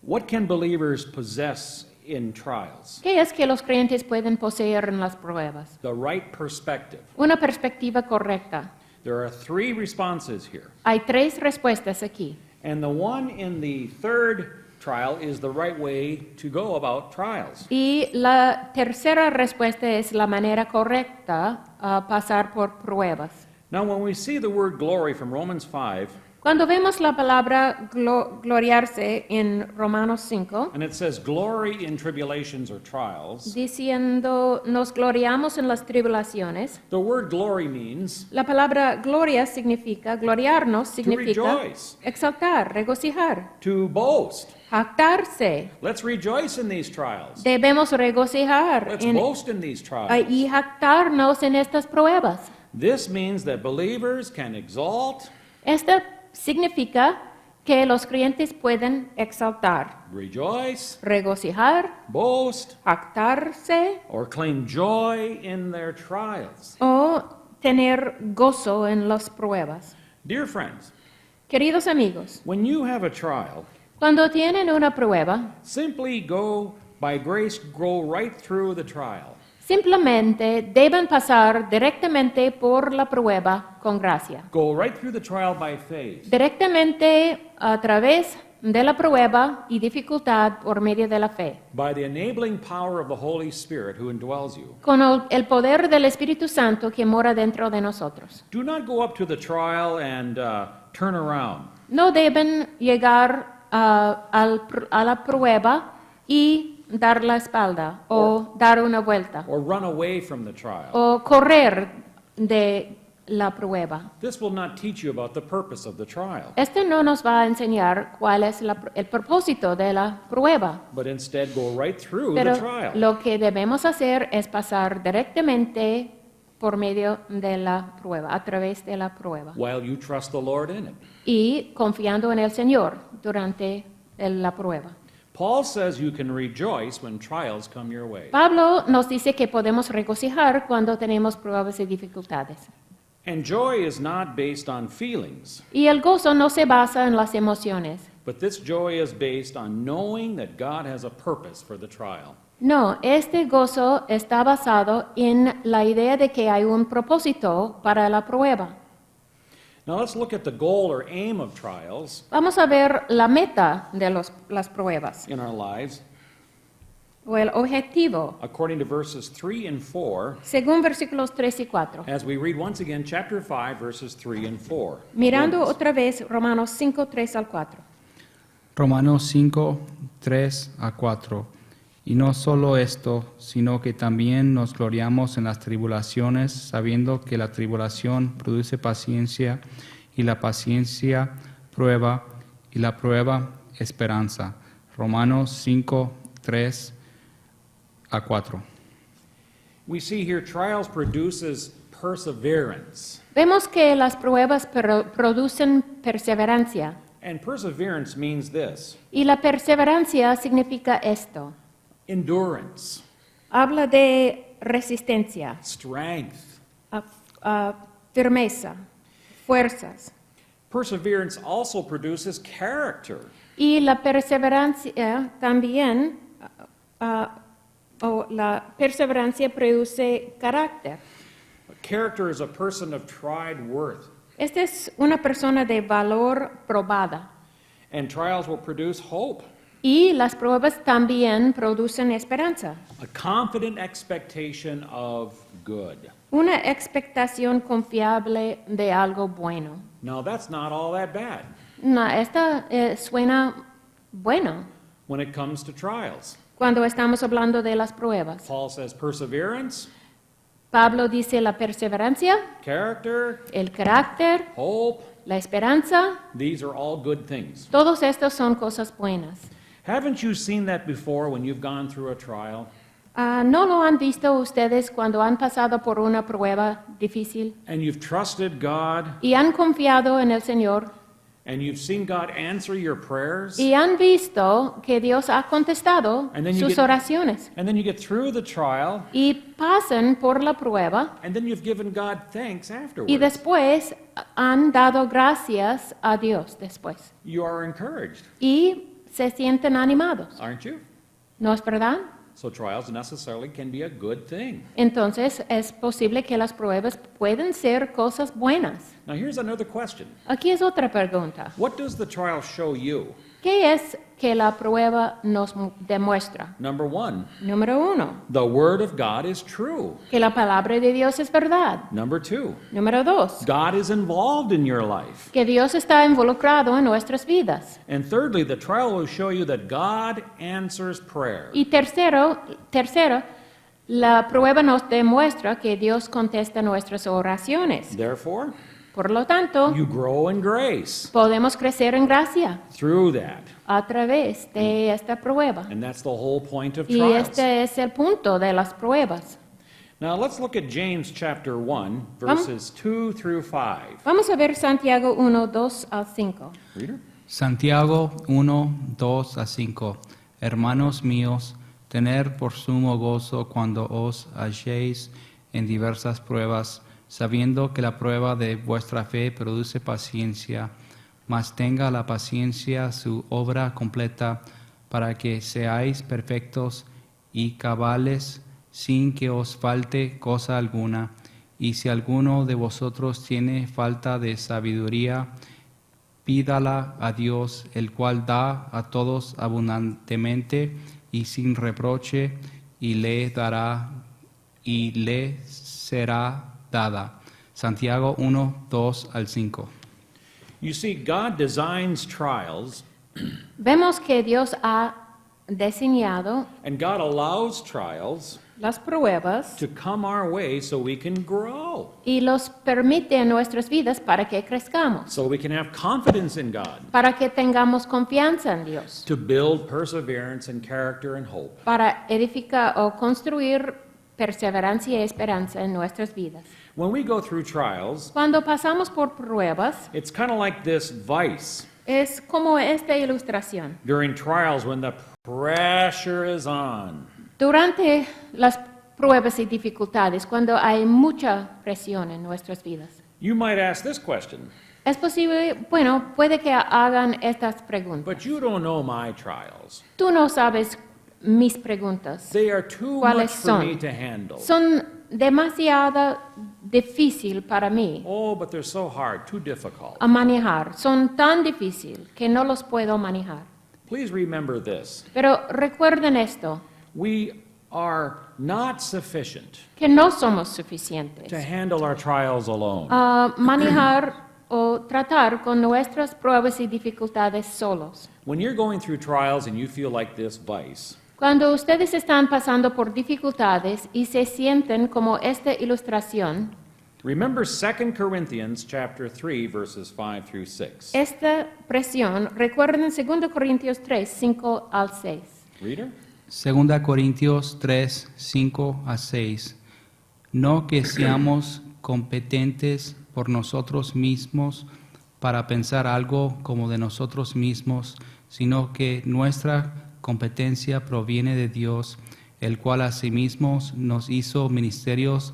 What can believers possess in trials? ¿Qué es que los creyentes pueden poseer en las pruebas? The right perspective. Una perspectiva correcta. There are 3 responses here. Hay 3 respuestas aquí. And the one in the third trial is the right way to go about trials. Y la tercera respuesta es la manera correcta a pasar por pruebas. Now, when we see the word glory from Romans 5, Cuando vemos la palabra gloriarse en Romanos 5, and it says glory in tribulations or trials, diciendo nos gloriamos en las tribulaciones, the word glory means la palabra gloria significa, gloriarnos significa rejoice. exaltar, regocijar, to boast. jactarse. Let's rejoice in these trials. Debemos regocijar Let's en- boast in these trials. y jactarnos en estas pruebas. This means that believers can exalt, Esto significa que los creyentes pueden exaltar, rejoice, regocijar, boast, jactarse or claim joy in their trials. o tener gozo en las pruebas. Dear friends, Queridos amigos, when you have a trial, cuando tienen una prueba, simply go by grace, go right through the trial. simplemente deben pasar directamente por la prueba con gracia. Go right through the trial by faith. Directamente a través de la prueba y dificultad por medio de la fe. By the enabling power of the Holy Spirit who indwells you. Con el poder del Espíritu Santo que mora dentro de nosotros. Do not go up to the trial and turn around. No deben llegar a la prueba y dar la espalda o dar una vuelta Or run away from the trial. o correr de la prueba. This will not teach you about the purpose of the trial, Este no nos va a enseñar cuál es el propósito de la prueba, but instead go right through pero the trial. lo que debemos hacer es pasar directamente por medio de la prueba, a través de la prueba, While you trust the Lord in it. y confiando en el Señor durante la prueba. Paul says you can rejoice when trials come your way. Pablo nos dice que podemos regocijar cuando tenemos pruebas y dificultades. And joy is not based on feelings, Y el gozo no se basa en las emociones. but this joy is based on knowing that God has a purpose for the trial. No, este gozo está basado en la idea de que hay un propósito para la prueba. Now let's look at the goal or aim of trials Vamos a ver la meta de las pruebas in our lives o el objetivo, according to verses 3 and 4 según versículos 3 y 4. as we read once again chapter 5 verses 3 and 4. Mirando Romans. otra vez Romanos 5, 3 al 4. Romanos 5, 3 a 4. Y no solo esto, sino que también nos gloriamos en las tribulaciones, sabiendo que la tribulación produce paciencia, y la paciencia prueba, y la prueba esperanza. Romanos 5, 3 a 4. We see here trials produces perseverance. Vemos que las pruebas producen perseverancia. And perseverance means this, Y la perseverancia significa esto, endurance. habla de resistencia, strength. firmeza, fuerzas. Perseverance also produces character. Y la perseverancia también, o la perseverancia produce carácter. Character is a person of tried worth, Esta es una persona de valor probada. and trials will produce hope, Y las pruebas también producen esperanza. a confident expectation of good. Una expectación confiable de algo bueno. Now, that's not all that bad No, esta suena bueno when it comes to trials. cuando estamos hablando de las pruebas. Paul says perseverance, Pablo dice la perseverancia, character, el carácter, hope, la esperanza, these are all good things. todos estos son cosas buenas. Haven't you seen that before when you've gone through a trial? ¿No lo han visto ustedes cuando han pasado por una prueba difícil And you've trusted God, y han confiado en el Señor and you've seen God answer your prayers, y han visto que Dios ha contestado And then you sus get- oraciones and then you get through the trial, y pasan por la prueba and then you've given God thanks afterwards. y después han dado gracias a Dios después You are encouraged, y se sienten animados, aren't you? ¿no es verdad? So trials necessarily can be a good thing. Entonces es posible que las pruebas pueden ser cosas buenas. Now here's another question. Aquí es otra pregunta. What does the trial show you? ¿Qué es que la prueba nos demuestra? Number one, Número 1, the Word of God is true. que la palabra de Dios es verdad. Number two, Número 2, God is involved in your life. que Dios está involucrado en nuestras vidas. And thirdly, the trial will show you that God answers prayer. Y tercero, la prueba nos demuestra que Dios contesta nuestras oraciones. Therefore, Por lo tanto, you grow in grace podemos crecer en gracia through that. a través de esta prueba. And that's the whole point of Y trials. este es el punto de las pruebas. Now let's look at James chapter 1, verses 2 through 5. Vamos a ver Santiago 1, 2 al 5. Reader? Santiago 1, 2 a 5. Hermanos míos, tener por sumo gozo cuando os halléis en diversas pruebas, sabiendo que la prueba de vuestra fe produce paciencia, mas tenga la paciencia su obra completa, para que seáis perfectos y cabales, sin que os falte cosa alguna. Y si alguno de vosotros tiene falta de sabiduría, pídala a Dios, el cual da a todos abundantemente y sin reproche, y le dará, y le será dada. Santiago 1, 2 al 5. You see, God designs trials, Vemos que Dios ha diseñado and God allows trials las pruebas to come our way so we can grow, y los permite en nuestras vidas para que crezcamos, so we can have confidence in God, para que tengamos confianza en Dios, to build perseverance and character and hope. para edificar o construir perseverancia y esperanza en nuestras vidas. When we go through trials, Cuando pasamos por pruebas, it's kind of like this vice. es como esta ilustración. During trials, when the pressure is on, Durante las pruebas y dificultades, cuando hay mucha presión en nuestras vidas, you might ask this question, es posible, bueno, puede que hagan estas preguntas. but you don't know my trials. Tú no sabes mis preguntas. They are too ¿Cuáles much for me son? to handle. Son demasiado difícil para mí Oh, but they're so hard, too difficult. a manejar. Son tan difíciles que no los puedo manejar. Please remember this. Pero recuerden esto, We are not sufficient que no somos suficientes to handle our trials alone. a manejar o tratar con nuestras pruebas y dificultades solos. When you're going through trials and you feel like this vice, Cuando ustedes están pasando por dificultades y se sienten como esta ilustración, remember 2 Corinthians chapter 3 verses 5 through 6. esta presión, recuerden 2 Corintios 3, 5 al 6. Reader? 2 Corintios 3, 5 a 6. No que seamos competentes por nosotros mismos para pensar algo como de nosotros mismos, sino que nuestra competencia proviene de Dios, el cual asimismo nos hizo ministerios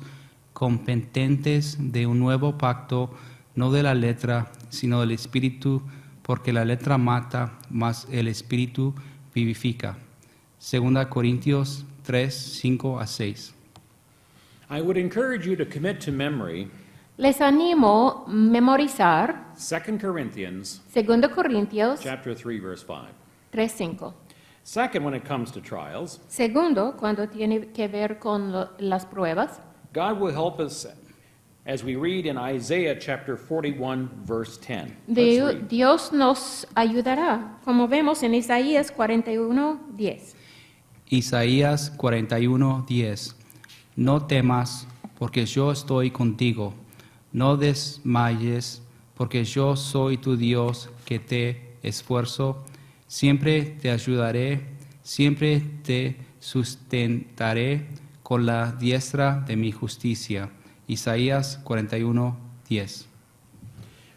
competentes de un nuevo pacto, no de la letra, sino del Espíritu, porque la letra mata, mas el Espíritu vivifica. 2 Corintios 3, 5 a 6. I would encourage you to commit to memory Les animo a memorizar 2 Corinthians 2 Corintios chapter 3, verse 5. 3:5. Second, when it comes to trials, Segundo, cuando tiene que ver con las pruebas, God will help us as we read in Isaiah chapter 41, verse 10. Let's read. Dios nos ayudará, como vemos en Isaías 41:10. Isaías 41:10. No temas, porque yo estoy contigo. No desmayes, porque yo soy tu Dios que te esfuerzo. Siempre te ayudaré, siempre te sustentaré con la diestra de mi justicia. Isaías 41:10.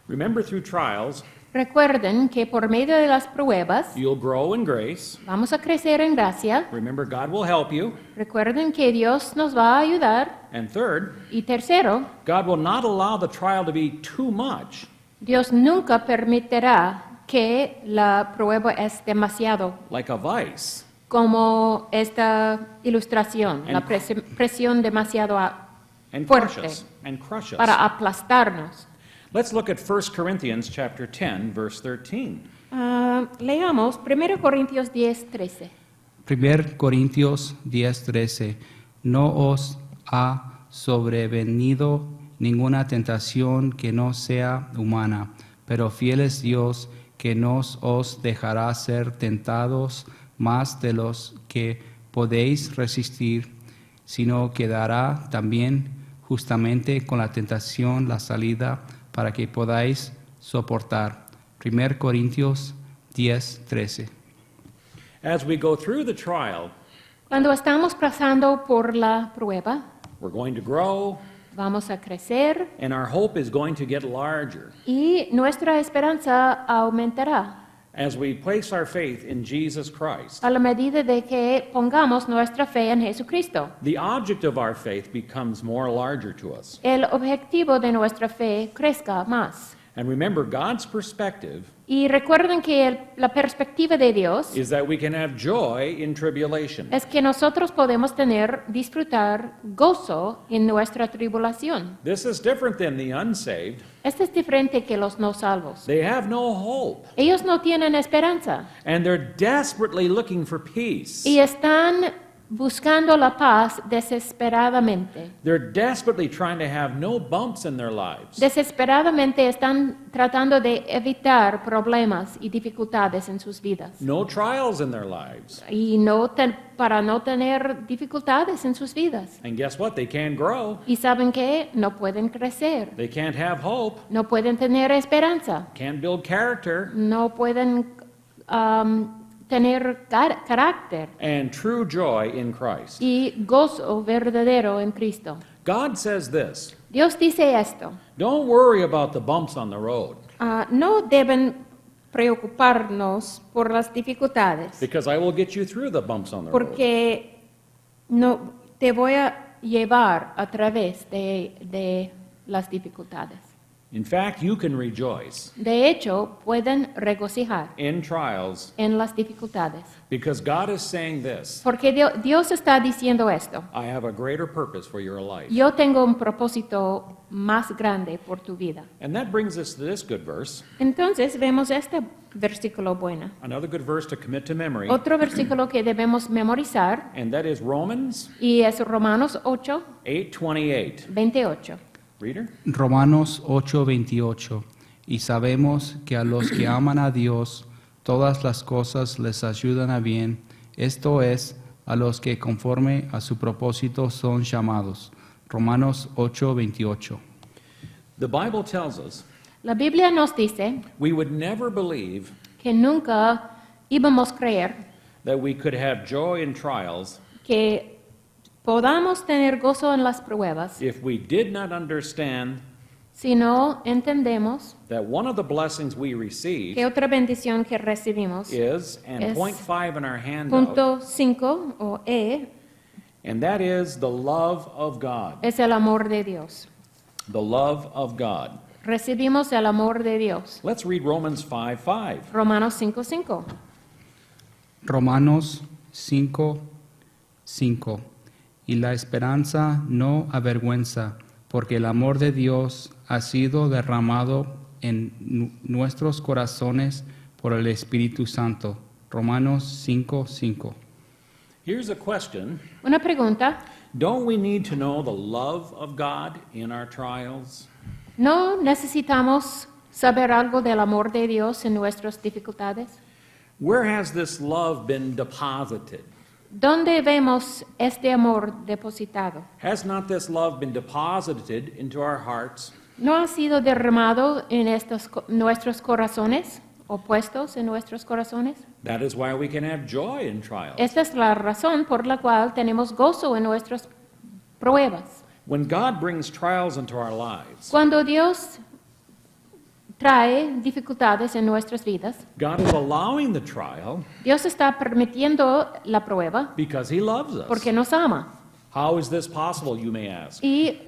Remember, through trials, Recuerden que por medio de las pruebas you'll grow in grace. vamos a crecer en gracia. Remember, God will help you. Recuerden que Dios nos va a ayudar. And third, Y tercero, God will not allow the trial to be too much. Dios nunca permitirá que la prueba es demasiado, Like a vice, como esta ilustración, la presión demasiado and crush fuerte us, and crush us. para aplastarnos. Let's look at 1 Corinthians chapter 10, verse 13. Leamos 1 Corintios 10:13. 1 Corintios 10:13. No os ha sobrevenido ninguna tentación que no sea humana, pero fiel es Dios que no os dejará ser tentados más de los que podéis resistir, sino que dará también justamente con la tentación la salida para que podáis soportar. 1 Corintios 10:13. As we go through the trial, Cuando estamos pasando por la prueba, we're going to grow, vamos a crecer and our hope is going to get larger y nuestra esperanza aumentará as we place our faith in Jesus Christ. a la medida de que pongamos nuestra fe en Jesucristo. The object of our faith becomes more larger to us. El objetivo de nuestra fe crezca más. And remember, God's perspective Y recuerden que la perspectiva de Dios is that we can have joy in tribulation. es que nosotros podemos disfrutar gozo en nuestra tribulación. This is different than the unsaved. Este es diferente que los no salvos. They have no hope, Ellos no tienen esperanza and they're desperately looking for peace. y están buscando la paz desesperadamente. They're desperately trying to have no bumps in their lives. Desesperadamente están tratando de evitar problemas y dificultades en sus vidas. No trials in their lives. Y para no tener dificultades en sus vidas. And guess what? They can't grow. Y saben que no pueden crecer, They can't have hope. no pueden tener esperanza, Can't build character. no pueden tener carácter And true joy in Christ. y gozo verdadero en Cristo. God says this. Dios dice esto: Don't worry about the bumps on the road, no deben preocuparnos por las dificultades, because I will get you through the bumps on the road. porque no te voy a llevar a través de las dificultades. In fact, you can rejoice De hecho, pueden regocijar in trials en las dificultades, because God is saying this. porque Dios está diciendo esto: I have a greater purpose for your life. yo tengo un propósito más grande por tu vida. And that brings us to this good verse, Entonces vemos este versículo bueno. another good verse to commit to memory, Otro versículo que debemos memorizar and that is Romans y es Romanos 8, 8:28. 28. Reader? Romanos 8:28. Y sabemos que a los que aman a Dios, todas las cosas les ayudan a bien, esto es, a los que conforme a su propósito son llamados. Romanos 8:28. The Bible tells us La Biblia nos dice we would never believe que nunca íbamos a creer that we could have joy in trials que podamos tener gozo en las pruebas if we did not understand si no entendemos that one of the blessings we receive que otra bendición que recibimos, is, and Es point 5 in our handout, punto 5 o E, And that is the love of God. Es el amor de Dios. The love of God. Recibimos el amor de Dios. Let's read Romans 5:5. Romanos 5:5. Romanos 5:5. Y la esperanza no avergüenza, porque el amor de Dios ha sido derramado en nuestros corazones por el Espíritu Santo. Romanos 5:5. Here's a question. Una pregunta. Don't we need to know the love of God in our trials? ¿No necesitamos saber algo del amor de Dios en nuestras dificultades? Where has this love been deposited? ¿Dónde vemos este amor depositado? Has not this love been deposited into our hearts? ¿No ha sido derramado en nuestros corazones o puestos en nuestros corazones? That is why we can have joy in trials. Esta es la razón por la cual tenemos gozo en nuestras pruebas. When God brings trials into our lives, Cuando Dios trae dificultades en nuestras vidas, God is allowing the trial Dios está permitiendo la prueba because He loves us. porque nos ama. How is this possible, you may ask? ¿Y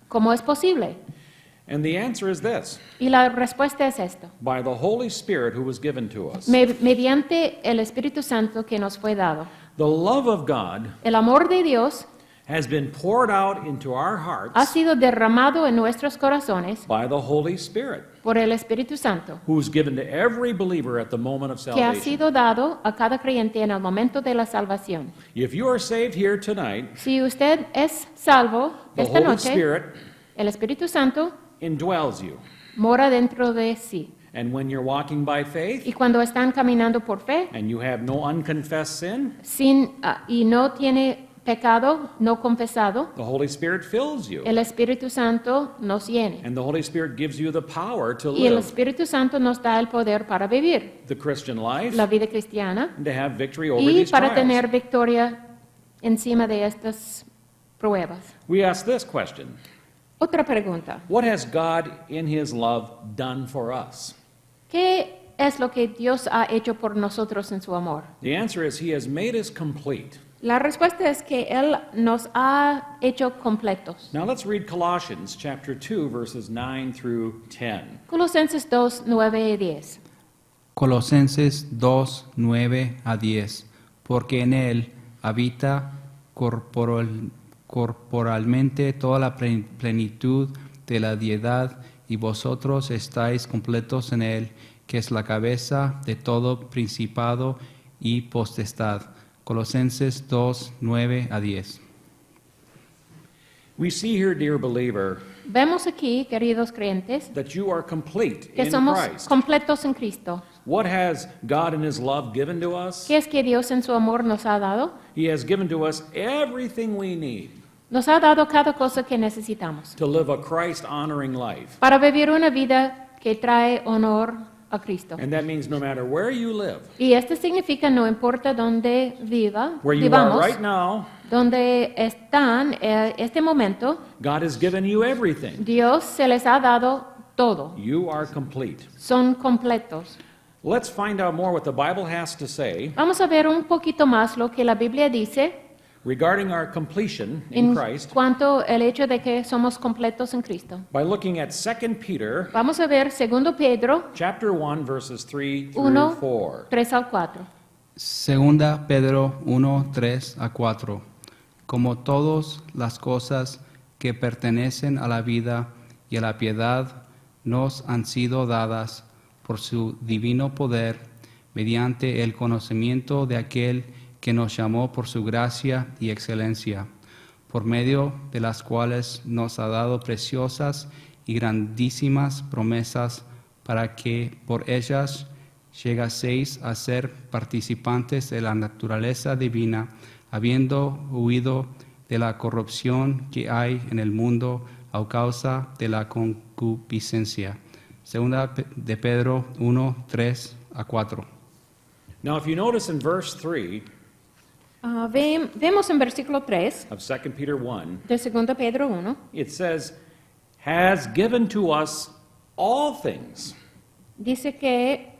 cómo es posible? And the answer is this: Y la respuesta es esta. by the Holy Spirit who was given to us. Mediante el Espíritu Santo que nos fue dado. The love of God El amor de Dios has been poured out into our ha hearts sido derramado en nuestros corazones by the Holy Spirit, por el Espíritu Santo, who's given to every believer at the moment of que ha salvation. sido dado a cada creyente en el momento de la salvación. If you are saved here tonight, Si usted es salvo the esta Holy noche, Spirit el Espíritu Santo indwells you. mora dentro de sí. And when you're walking by faith Y cuando están caminando por fe, and you have no unconfessed sin, y no tiene pecado no confesado, the Holy Spirit fills you. el Espíritu Santo nos llena. And the Holy Spirit gives you the power to Y el live Espíritu Santo nos da el poder para vivir the Christian life la vida cristiana and to have victory over y these para trials. tener victoria encima de estas pruebas. We ask this question: Otra pregunta. what has God in His love done for us? ¿Qué es lo que Dios ha hecho por nosotros en su amor? The answer is He has made us complete. La respuesta es que Él nos ha hecho completos. Now let's read Colossians chapter 2 verses 9 through 10. Colosenses 2, 9 y 10. Colosenses 2, 9 a 10. Porque en él habita corporalmente toda la plenitud de la deidad, y vosotros estáis completos en él, que es la cabeza de todo principado y potestad. Colosenses 2, 9 a 10. We see here, dear believer, Vemos aquí, queridos creyentes, that you are complete que in somos Christ. completos en Cristo. What has God in His love given to us? ¿Qué es que Dios en su amor nos ha dado? He has given to us everything we need Nos ha dado cada cosa que necesitamos to live a Christ-honoring life. para vivir una vida que trae honor a Cristo. And that means no matter where you live, Y esto significa no importa dónde where you vivamos, are right now, donde están este momento, God has given you everything. Dios se les ha dado todo. You are complete. Son completos. Let's find out more what the Bible has to say Vamos a ver un poquito más lo que la Biblia dice regarding our completion in en Christ cuanto al hecho de que somos completos en Cristo. by looking at 2 Peter Vamos a ver 2 Pedro chapter 1 verses 3 through 1, 4. 3 al 4. Segunda Pedro 1, 3 a 4. Como todas las cosas que pertenecen a la vida y a la piedad nos han sido dadas por su divino poder, mediante el conocimiento de aquel que nos llamó por su gracia y excelencia, por medio de las cuales nos ha dado preciosas y grandísimas promesas, para que por ellas llegaseis a ser participantes de la naturaleza divina, habiendo huido de la corrupción que hay en el mundo a causa de la concupiscencia. Segunda de Pedro 1, 3 a 4. Now if you notice in verse 3 Vemos en versículo 3 of 2 Peter 1, de 2 Pedro 1, it says, has given to us all things. dice que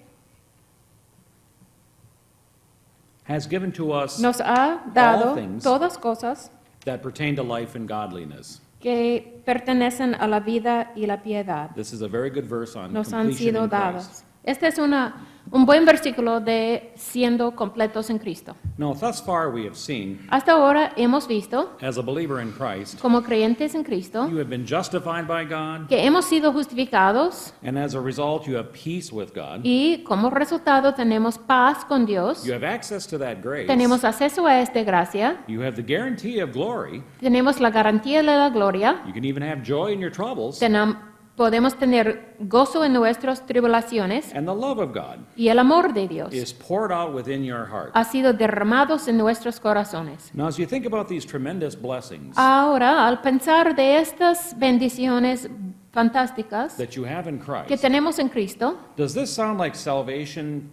has given to us nos ha dado things todas cosas that pertain to life and godliness. que pertenecen a la vida y la piedad. This is a very good verse on Nos han completion sido in dadas. Christ. Este es un buen versículo de siendo completos en Cristo. Now, thus far we have seen, Hasta ahora hemos visto, as a believer in Christ, como creyentes en Cristo, you have been justified by God, que hemos sido justificados and as a result you have peace with God. y como resultado tenemos paz con Dios, You have access to that grace. tenemos acceso a esta gracia, You have the guarantee of glory. tenemos la garantía de la gloria, You can even have joy in your troubles, podemos tener gozo en nuestras tribulaciones and the love of God y el amor de Dios is poured out within your heart. ha sido derramados en nuestros corazones. Now, as you think about these tremendous blessings Ahora, al pensar de estas bendiciones fantásticas that you have in que Christ, tenemos en Cristo, does this sound like salvation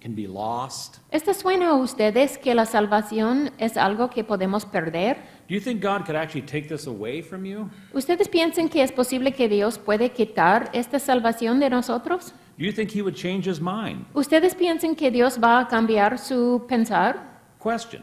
can be lost? ¿esto suena a ustedes que la salvación es algo que podemos perder? Do you think God could actually take this away from you? ¿Ustedes piensan que es posible que Dios puede quitar esta salvación de nosotros? Do you think He would change His mind? ¿Ustedes piensan que Dios va a cambiar su pensar? Question.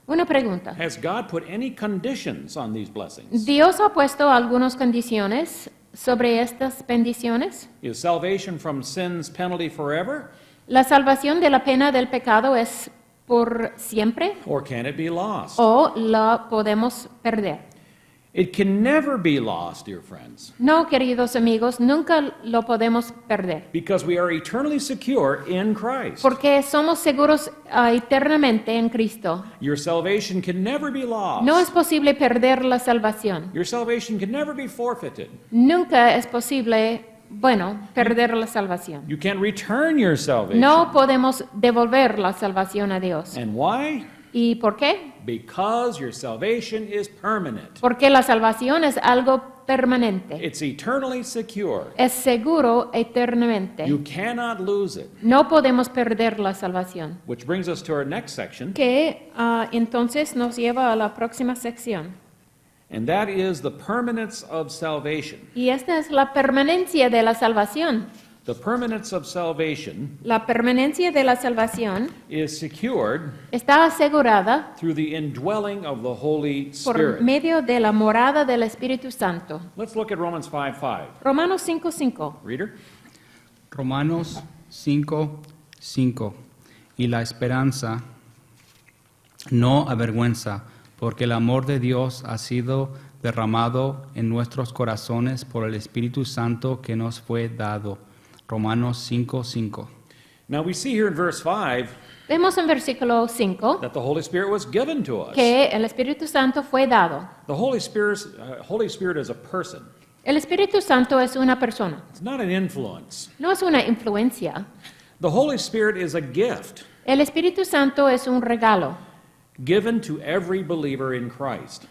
Una pregunta. Has God put any conditions on these blessings? ¿Dios ha puesto algunas condiciones sobre estas bendiciones? Is salvation from sin's penalty forever? ¿La salvación de la pena del pecado es por siempre Or can it be lost? o la podemos perder? It can never be lost, dear friends, No, queridos amigos, nunca lo podemos perder, because we are eternally secure in Christ. porque somos seguros eternamente en Cristo. Your salvation can never be lost. No es posible perder la salvación. Your salvation can never be forfeited. Nunca es posible, perder la salvación. You can't return your salvation. No podemos devolver la salvación a Dios. And why? ¿Y por qué? Because your salvation is permanent. Porque la salvación es algo permanente. It's eternally secure. Es seguro eternamente. You cannot lose it. No podemos perder la salvación. Which brings us to our next section, Que entonces nos lleva a la próxima sección. and that is the permanence of salvation. Y esta es la permanencia de la salvación. The permanence of salvation La permanencia de la salvación is secured está asegurada through the indwelling of the Holy por Spirit. medio de la morada del Espíritu Santo. Let's look at Romans 5:5. Romanos 5:5. Reader? Romanos 5:5. Y la esperanza no avergüenza, porque el amor de Dios ha sido derramado en nuestros corazones por el Espíritu Santo que nos fue dado. Romanos 5:5. Now we see here in verse 5 Vemos en versículo 5 that the Holy Spirit was given to us. que el Espíritu Santo fue dado. The Holy Spirit is a person. El Espíritu Santo es una persona, It's not an influence. no es una influencia. The Holy Spirit is a gift El Espíritu Santo es un regalo given to every believer in Christ.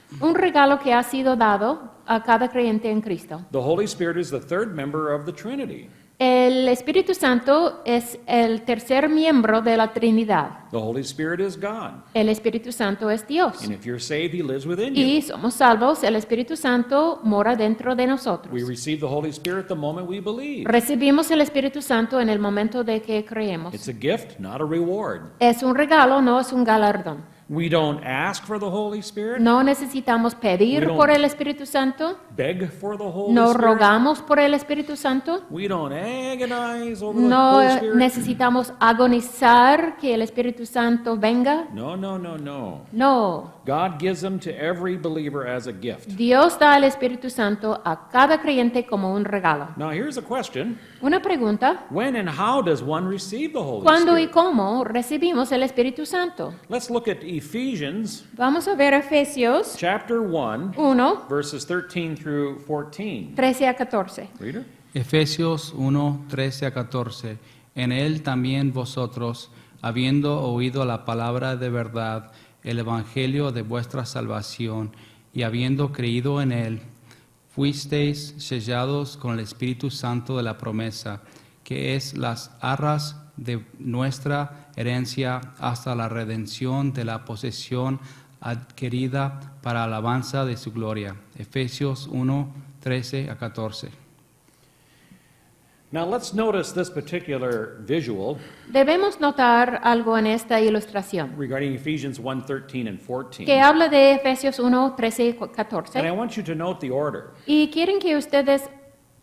que ha sido dado a cada creyente en Cristo. The Holy Spirit is the third member of the Trinity. El Espíritu Santo es el tercer miembro de la Trinidad. The Holy Spirit is God. El Espíritu Santo es Dios. And if you're saved, He lives within you. Y somos salvos, el Espíritu Santo mora dentro de nosotros. We receive the Holy Spirit the moment we believe. Recibimos el Espíritu Santo en el momento de que creemos. It's a gift, not a reward. Es un regalo, no es un galardón. We don't ask for the Holy Spirit, No necesitamos pedir We don't- por el Espíritu Santo, beg for the Holy no Spirit. rogamos por el Espíritu Santo, We don't agonize over the no Holy Spirit. necesitamos agonizar que el Espíritu Santo venga. No, no, no, no. No, God gives them to every believer as a gift. Dios da el Espíritu Santo a cada creyente como un regalo. Now, here's a question. Una pregunta, When and how does one receive the Holy ¿cuándo y Spirit? cómo recibimos el Espíritu Santo? Let's look at Ephesians Vamos a ver Efesios chapter 1, 1, verses 13 through 14. 13 a 14. Reader? Efesios 1:13-14. En él también vosotros, habiendo oído la palabra de verdad, el evangelio de vuestra salvación, y habiendo creído en él, fuisteis sellados con el Espíritu Santo de la promesa, que es las arras de nuestra herencia hasta la redención de la posesión adquirida para alabanza de su gloria. Efesios 1:13-14. Now let's notice this particular visual Debemos notar algo en esta ilustración regarding Ephesians 1:13 and 14. que habla de Efesios 1, 13 y And I 14. want you to note the order Y quieren que ustedes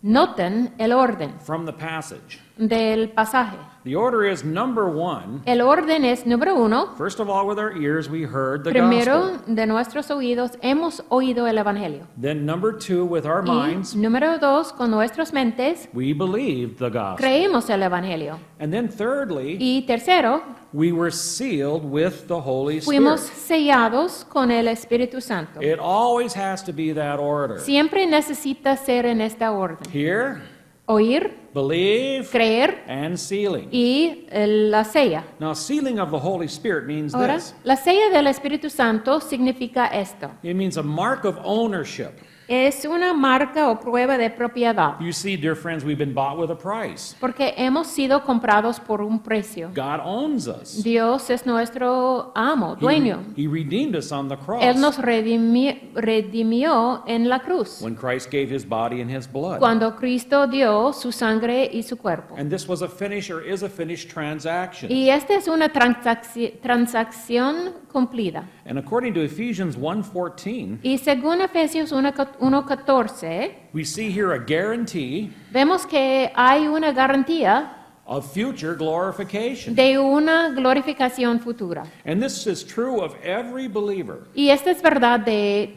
noten el orden from the passage. del pasaje. The order is number 1. El orden es, número 1, First of all, with our ears, we heard the primero gospel. de nuestros oídos hemos oído el Evangelio. Then number 2, with our Y minds, número 2, con nuestras mentes we believed the gospel. creemos el Evangelio. And then thirdly, Y tercero, we were sealed with the Holy fuimos Spirit. sellados con el Espíritu Santo. It always has to be that order. Siempre necesita ser en esta orden. Hear, Oír, believe, creer and sealing. y la sella. Now, sealing of the Holy Spirit means Ahora, this. la sella del Espíritu Santo significa esto. It means a mark of ownership. Es una marca o prueba de propiedad, You see, dear friends, we've been bought with a price. porque hemos sido comprados por un precio. God owns us. Dios es nuestro amo, dueño. He redeemed us on the cross Él nos redimió en la cruz, when Christ gave his body and his blood. cuando Cristo dio su sangre y su cuerpo. And this was a finish or is a finished transaction. Y esta es una transacción cumplida. And according to Ephesians 1:14, Y según Efesios 1:14, we see here a guarantee vemos que hay una garantía of future glorification. de una glorificación futura. And this is true of every believer, Y esta es verdad de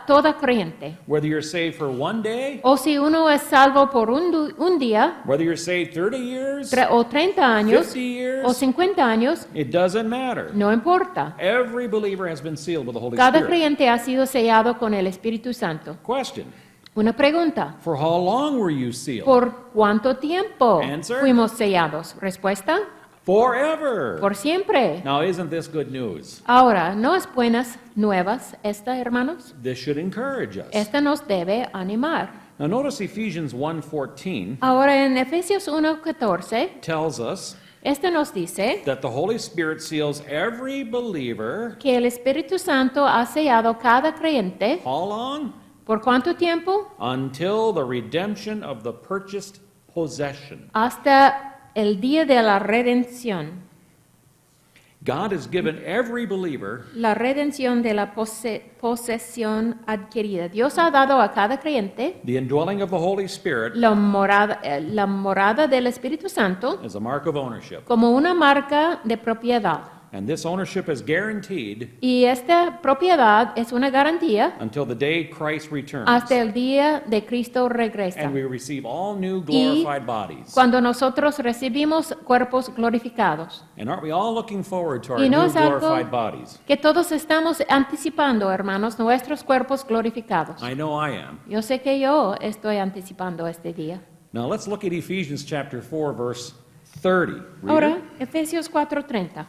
toda creyente. whether you're saved for one day, O si uno es salvo por un día, whether you're saved 30 years, o 30 años, 50 years, o 50 años, it doesn't matter. no importa. Every believer has been sealed with the Holy Cada Spirit. creyente ha sido sellado con el Espíritu Santo. Question, Una pregunta. for how long were you sealed? ¿Por cuánto tiempo Answer. fuimos sellados? Respuesta. Forever. Por siempre. Now, isn't this good news? Ahora, ¿no es buenas nuevas esta, hermanos? This should encourage us. Esta nos debe animar. Now, notice Ephesians 1:14 Ahora, en Efesios 1:14, tells us esta nos dice that the Holy Spirit seals every believer. que el Espíritu Santo ha sellado cada creyente. How long? ¿Por cuánto tiempo? Until the redemption of the purchased possession. Hasta el día de la redención. God has given every believer La redención de la posesión adquirida. Dios ha dado a cada creyente the indwelling of the Holy Spirit la morada del Espíritu Santo as a mark of ownership. como una marca de propiedad. And this ownership is guaranteed Y esta propiedad es una garantía until the day Christ returns. hasta el día de Cristo regresa. And we receive all new glorified bodies. Cuando nosotros recibimos cuerpos glorificados. And aren't we all looking forward to our Y no new es algo glorified bodies? que todos estamos anticipando, hermanos, nuestros cuerpos glorificados. I know I am. Yo sé que yo estoy anticipando este día. Now let's look at Ephesians chapter 4 verse 30. Reader. Ahora, Efesios 4:30.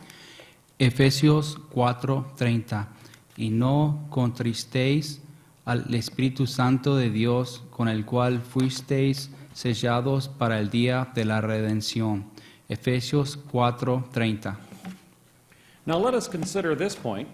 Efesios 4:30. Y no contristéis al Espíritu Santo de Dios, con el cual fuisteis sellados para el día de la redención. Efesios 4:30. Now let us consider this point.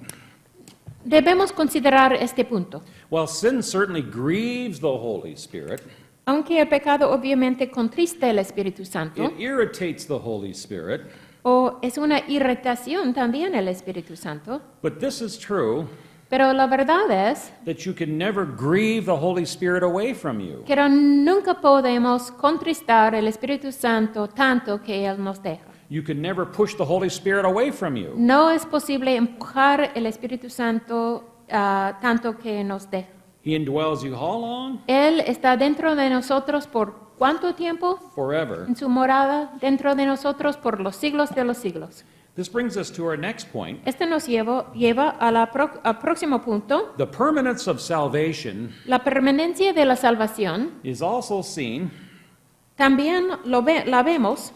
Debemos considerar este punto. While sin certainly grieves the Holy Spirit, Aunque el pecado obviamente contrista el Espíritu Santo, it irritates the Holy Spirit, o es una irritación también el Espíritu Santo, but this is true pero la verdad es that you can never grieve the Holy Spirit away from you. que nunca podemos contristar el Espíritu Santo tanto que Él nos deja. You can never push the Holy Spirit away from you. No es posible empujar el Espíritu Santo tanto que nos deja. He indwells you how long? Él está dentro de nosotros por ¿cuánto tiempo? Forever. En su morada dentro de nosotros por los siglos de los siglos. This brings us to our next point. Este nos lleva al próximo punto. The permanence of salvation La permanencia de la salvación is also seen también la vemos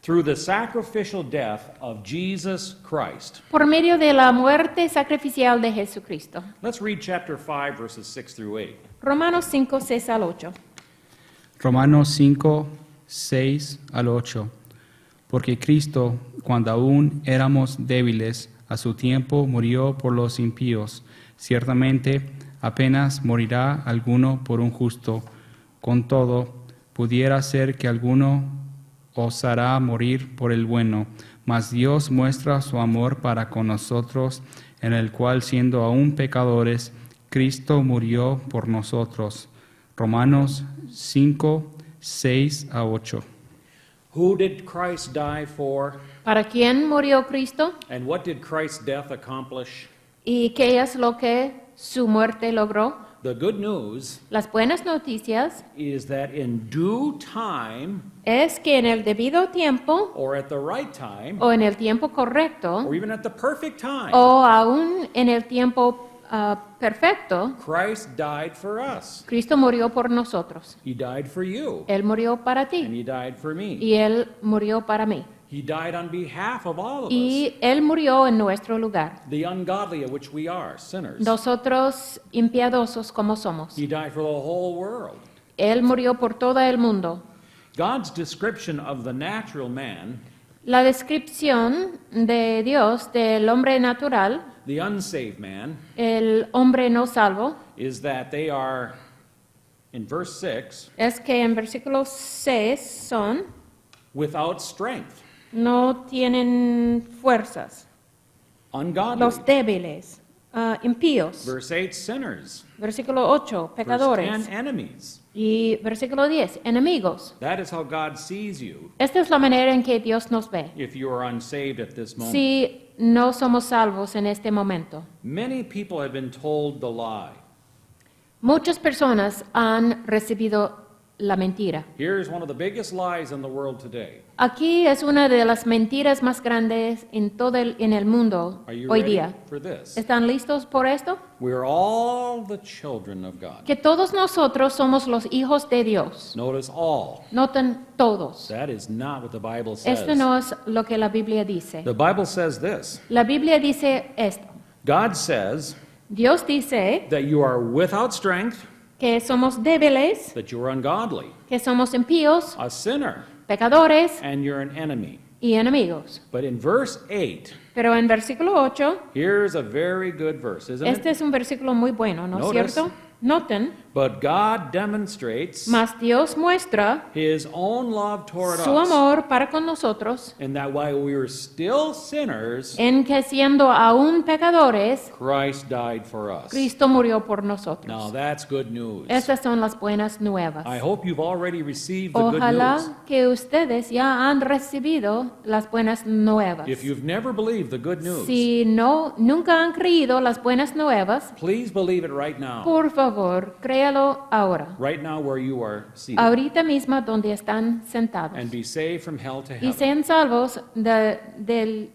through the sacrificial death of Jesus Christ. por medio de la muerte sacrificial de Jesucristo. Let's read chapter 5, verses 6 through 8. Romanos 5, 6 al 8. Romanos 5, 6 al 8. Porque Cristo, cuando aún éramos débiles, a su tiempo murió por los impíos. Ciertamente, apenas morirá alguno por un justo. Con todo, pudiera ser que alguno osara morir por el bueno, mas Dios muestra su amor para con nosotros, en el cual siendo aún pecadores, Cristo murió por nosotros. Romanos 5, 6 a 8. Who did Christ die for? ¿Para quién murió Cristo? And what did Christ's death accomplish? ¿Y qué es lo que su muerte logró? The good news Las buenas noticias is that in due time, es que en el debido tiempo or at the right time, o en el tiempo correcto or even at the perfect time, o aún en el tiempo perfecto, Christ died for us. Cristo murió por nosotros. He died for you, Él murió para and ti he died for me. y Él murió para mí. He died on behalf of all of us, Y Él murió en nuestro lugar. the ungodly of which we are, sinners. Nosotros impiadosos como somos. He died for the whole world. Él murió por todo el mundo. God's description of the natural man, La descripción de Dios del hombre natural, the unsaved man, el hombre no salvo, is that they are, in verse 6, es que en versículo 6 son, without strength, no tienen fuerzas, ungodly. los débiles, impíos. Verse 8, sinners. Versículo 8, Verse pecadores. 10, enemies. Y versículo 10, enemigos. That is how God sees you Esta es la manera en que Dios nos ve. if you are unsaved at this moment. Si no somos salvos en este momento. Many people have been told the lie. Muchas personas han recibido la mentira. Here's one of the biggest lies in the world today. Aquí es una de las mentiras más grandes en todo en el mundo Are you hoy ready día. for this? ¿Están listos por esto? We're all the children of God. Que todos nosotros somos los hijos de Dios. Notice all. Noten todos. That is not what the Bible says. Esto no es lo que la Biblia dice. The Bible says this. La Biblia dice esto. God says Dios dice that you are without strength, que somos débiles, that you are ungodly, que somos impíos, a sinner, pecadores and you're an enemy. y enemigos. But in verse 8, Pero en versículo 8, here's a very good verse, isn't este it? es un versículo muy bueno, ¿no es Notice. cierto? Noten, But God demonstrates mas Dios muestra his own love toward su us, amor para con nosotros and that while we were still sinners, en que siendo aún pecadores, Christ died for us. Cristo murió por Now nosotros. that's good news. Estas son las buenas nuevas. I hope you've already received the good news. Ojalá que ustedes ya han recibido las buenas nuevas. If you've never believed the good news, Si no, nunca han creído las buenas nuevas, please believe it right now. por favor, créalo ahora. Right now where you are seated. Ahorita mismo donde están sentados. And be saved from hell to Y heaven. sean salvos del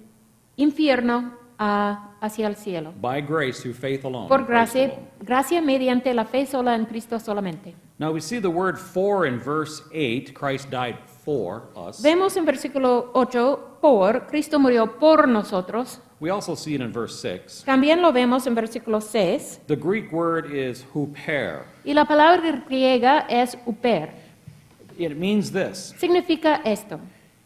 infierno hacia el cielo. By grace through faith alone. Por in Christ gracia, alone. gracia mediante la fe sola en Cristo solamente. Now we see the word for in verse 8. Christ died for us. Vemos en versículo 8, Cristo murió por nosotros. We also see it in verse 6. También lo vemos en versículo 6. The Greek word is huper. Y la palabra griega es uper. It means this. Significa esto.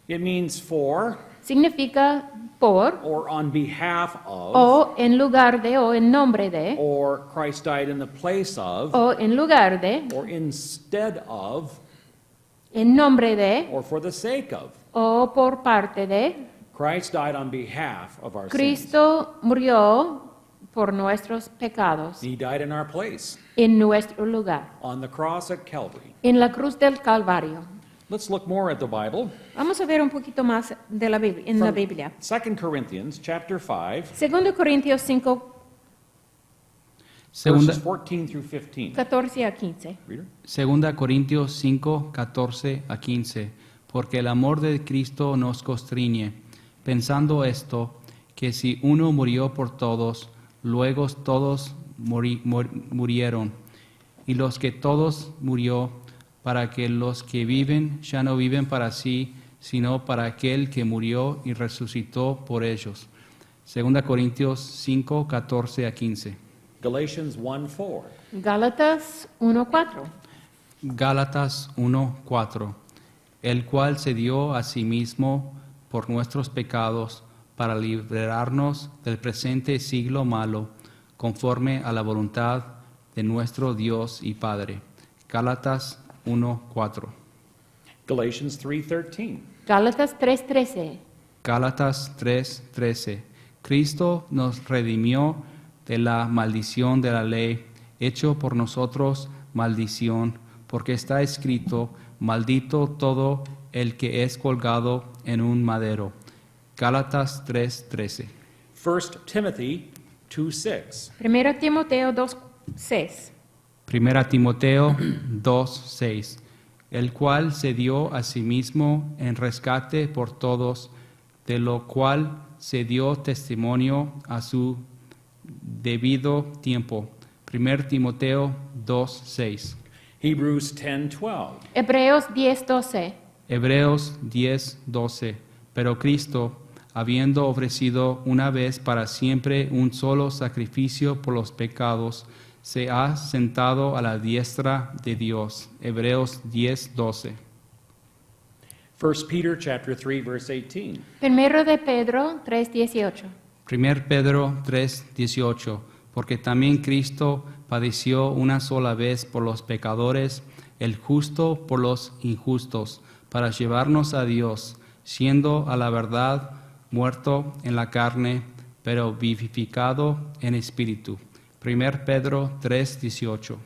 It means for Significa por or on behalf of o en lugar de o en nombre de or Christ died in the place of o en lugar de or instead of en nombre de or for the sake of. o por parte de. Christ died on behalf of our sins. Cristo murió por nuestros pecados He died in our place en nuestro lugar, on the cross at Calvary. en la cruz del Calvario. Let's look more at the Bible. Vamos a ver un poquito más de la Biblia, en la From Biblia. 2 Corinthians chapter 5, 2 Corintios 5, Segunda, verses 14 through 15. 14 a 15. Reader? Segunda Corintios 5, 14 a 15. Porque el amor de Cristo nos constriñe, pensando esto, que si uno murió por todos, luego todos murieron. Y los que todos murió, para que los que viven ya no viven para sí, sino para aquel que murió y resucitó por ellos. Segunda Corintios 5, 14 a 15. Galatians 1:4. Gálatas 1:4. Gálatas 1:4, el cual se dio a sí mismo por nuestros pecados para librarnos del presente siglo malo, conforme a la voluntad de nuestro Dios y Padre. Gálatas 1:4. Galatians 3:13. Gálatas 3:13. Gálatas 3:13. Cristo nos redimió de la maldición de la ley, hecho por nosotros maldición, porque está escrito, maldito todo el que es colgado en un madero. Gálatas 3:13. 1 Timothy 2:6. 1 Timoteo 2:6. Primera Timoteo 2:6, el cual se dio a sí mismo en rescate por todos, de lo cual se dio testimonio a su debido tiempo. 1 Timoteo 2:6. Hebrews 10:12. Hebreos 10:12. Hebreos 10:12. Pero Cristo, habiendo ofrecido una vez para siempre un solo sacrificio por los pecados, se ha sentado a la diestra de Dios. Hebreos 10:12. 1 Peter chapter 3 verse 18. Primero de Pedro 3:18. 1 Pedro 3:18, porque también Cristo padeció una sola vez por los pecadores, el justo por los injustos, para llevarnos a Dios, siendo a la verdad muerto en la carne, pero vivificado en espíritu. 1 Pedro 3:18.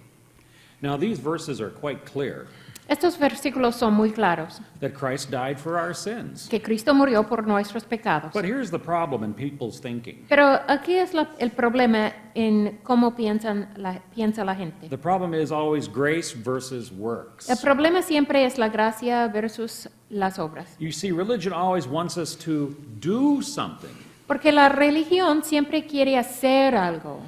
Now these verses are quite clear Estos versículos son muy claros, that Christ died for our sins. que Cristo murió por nuestros pecados. But here's the problem in people's thinking. Pero aquí es el problema en cómo piensa la gente. The problem is always grace versus El works. problema siempre es la gracia versus las obras. You see, religion always wants us to do something. Porque la religión siempre quiere hacer algo.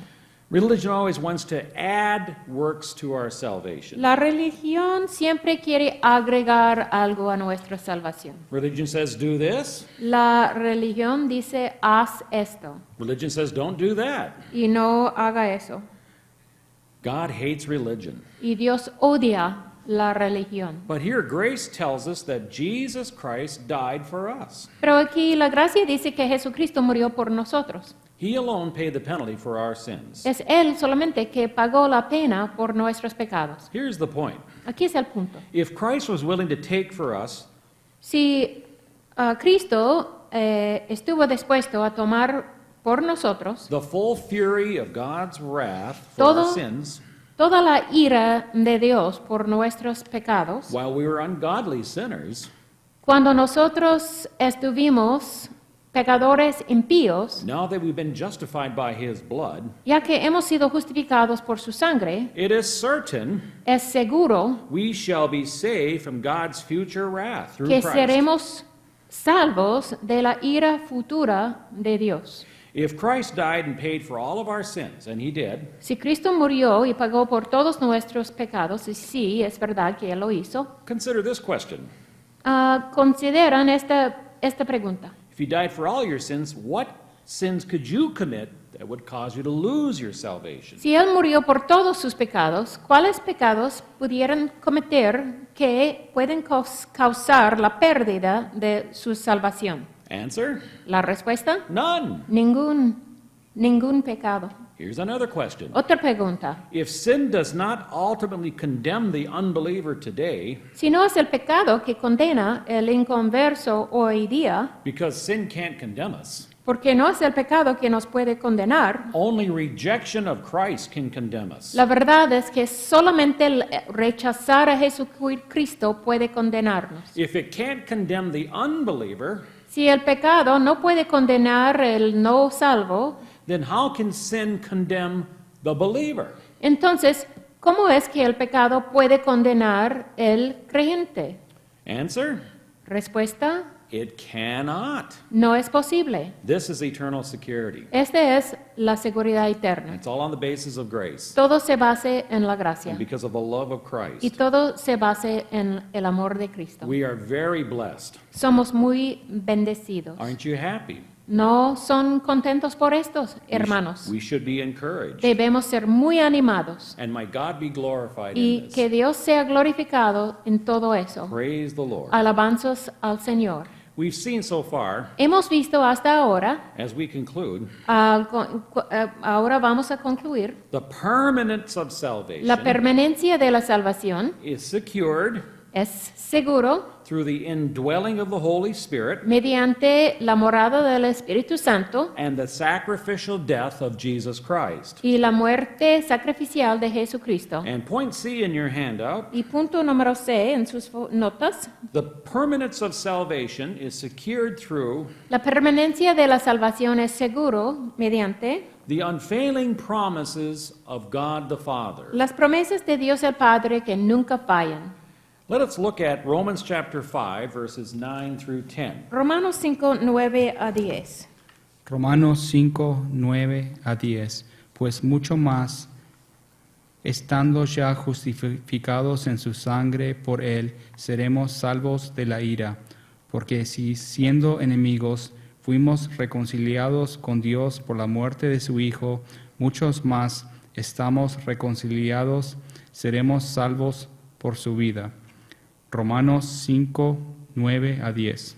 Religion always wants to add works to our salvation. La religión siempre quiere agregar algo a nuestra salvación. Religion says do this. La religión dice, haz esto, Religion says don't do that. y no haga eso. God hates religion. Y Dios odia la religión. But here grace tells us that Jesus Christ died for us. Pero aquí la gracia dice que Jesucristo murió por nosotros. He alone paid the penalty for our sins. Es Él solamente que pagó la pena por nuestros pecados. Here's the point. Aquí es el punto. If Christ was willing to take for us Si Cristo estuvo dispuesto a tomar por nosotros the full fury of God's wrath for our Todo- sins toda la ira de Dios por nuestros pecados, while we were ungodly sinners, cuando nosotros estuvimos pecadores impíos, now that we've been justified by his blood, ya que hemos sido justificados por su sangre, it is certain es seguro we shall be saved from God's future wrath through que Christ. seremos salvos de la ira futura de Dios. If Christ died and paid for all of our sins, and he did, Si Cristo murió y pagó por todos nuestros pecados, y sí, es verdad que Él lo hizo, consider this question. consideran esta pregunta. If he died for all your sins, what sins could you commit that would cause you to lose your salvation? Si Él murió por todos sus pecados, ¿cuáles pecados pudieran cometer que pueden causar la pérdida de su salvación? Answer? La respuesta, None. ningún pecado. Here's another question. Otra pregunta, If sin does not ultimately condemn the unbeliever today, si no es el pecado que condena el inconverso hoy día, because sin can't condemn us, porque no es el pecado que nos puede condenar, only rejection of Christ can condemn us. la verdad es que solamente el rechazar a Jesucristo puede condenarnos. If it can't condemn the unbeliever, Si el pecado no puede condenar el no salvo, then how can sin condemn the believer? entonces, ¿cómo es que el pecado puede condenar el creyente? Answer? Respuesta, It cannot. no es posible. This is eternal security. Esta es la seguridad eterna. It's all on the basis of grace Todo se base en la gracia and because of the love of y Christ. todo se base en el amor de Cristo. We are very blessed. Somos muy bendecidos. Aren't you happy? ¿No son contentos por estos, hermanos? We should be encouraged. Debemos ser muy animados And my God be glorified in y this. que Dios sea glorificado en todo eso. Praise the Lord. Alabanzas al Señor. We've seen so far, Hemos visto hasta ahora, as we conclude, ahora vamos a concluir, the permanence of la salvation permanencia de la salvación is secured Es seguro through the indwelling of the Holy Spirit mediante la morada del Espíritu Santo and the sacrificial death of Jesus Christ. y la muerte sacrificial de Jesucristo. And point C in your handout, Y punto número C en sus notas, the permanence of salvation is secured through la permanencia de la salvación es seguro mediante the unfailing promises of God the Father. las promesas de Dios el Padre que nunca fallan. Let us look at Romans chapter 5, verses 9 through 10. Romanos 5, 9 a 10. Romanos 5, 9 a 10. Pues mucho más, estando ya justificados en su sangre por él, seremos salvos de la ira. Porque si siendo enemigos fuimos reconciliados con Dios por la muerte de su Hijo, muchos más, estamos reconciliados, seremos salvos por su vida. Romanos 5, 9 a 10.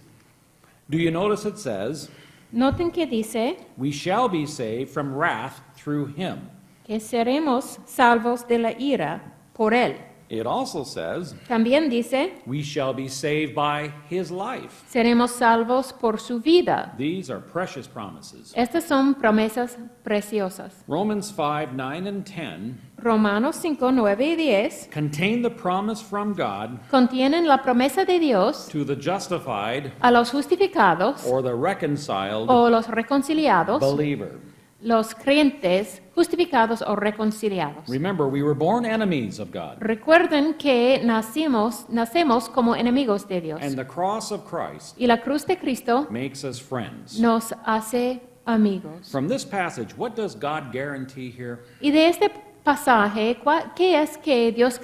Do you notice it says, Noten que dice we shall be saved from wrath through him. que seremos salvos de la ira por él. It also says, También dice, we shall be saved by his life. seremos salvos por su vida. These are precious promises. Estas son promesas preciosas. Romans 5, 9 and 10 Romanos 5, 9 y 10 contain the promise from God contienen la promesa de Dios to the justified a los justificados or the reconciled o los reconciliados, believer. los creyentes justificados o reconciliados. Remember, we were born enemies of God, Recuerden que nacemos como enemigos de Dios. and the cross of Christ Y la cruz de Cristo makes us friends. nos hace amigos. From this passage, what does God guarantee here? Y de este pasaje, ¿qué es que Dios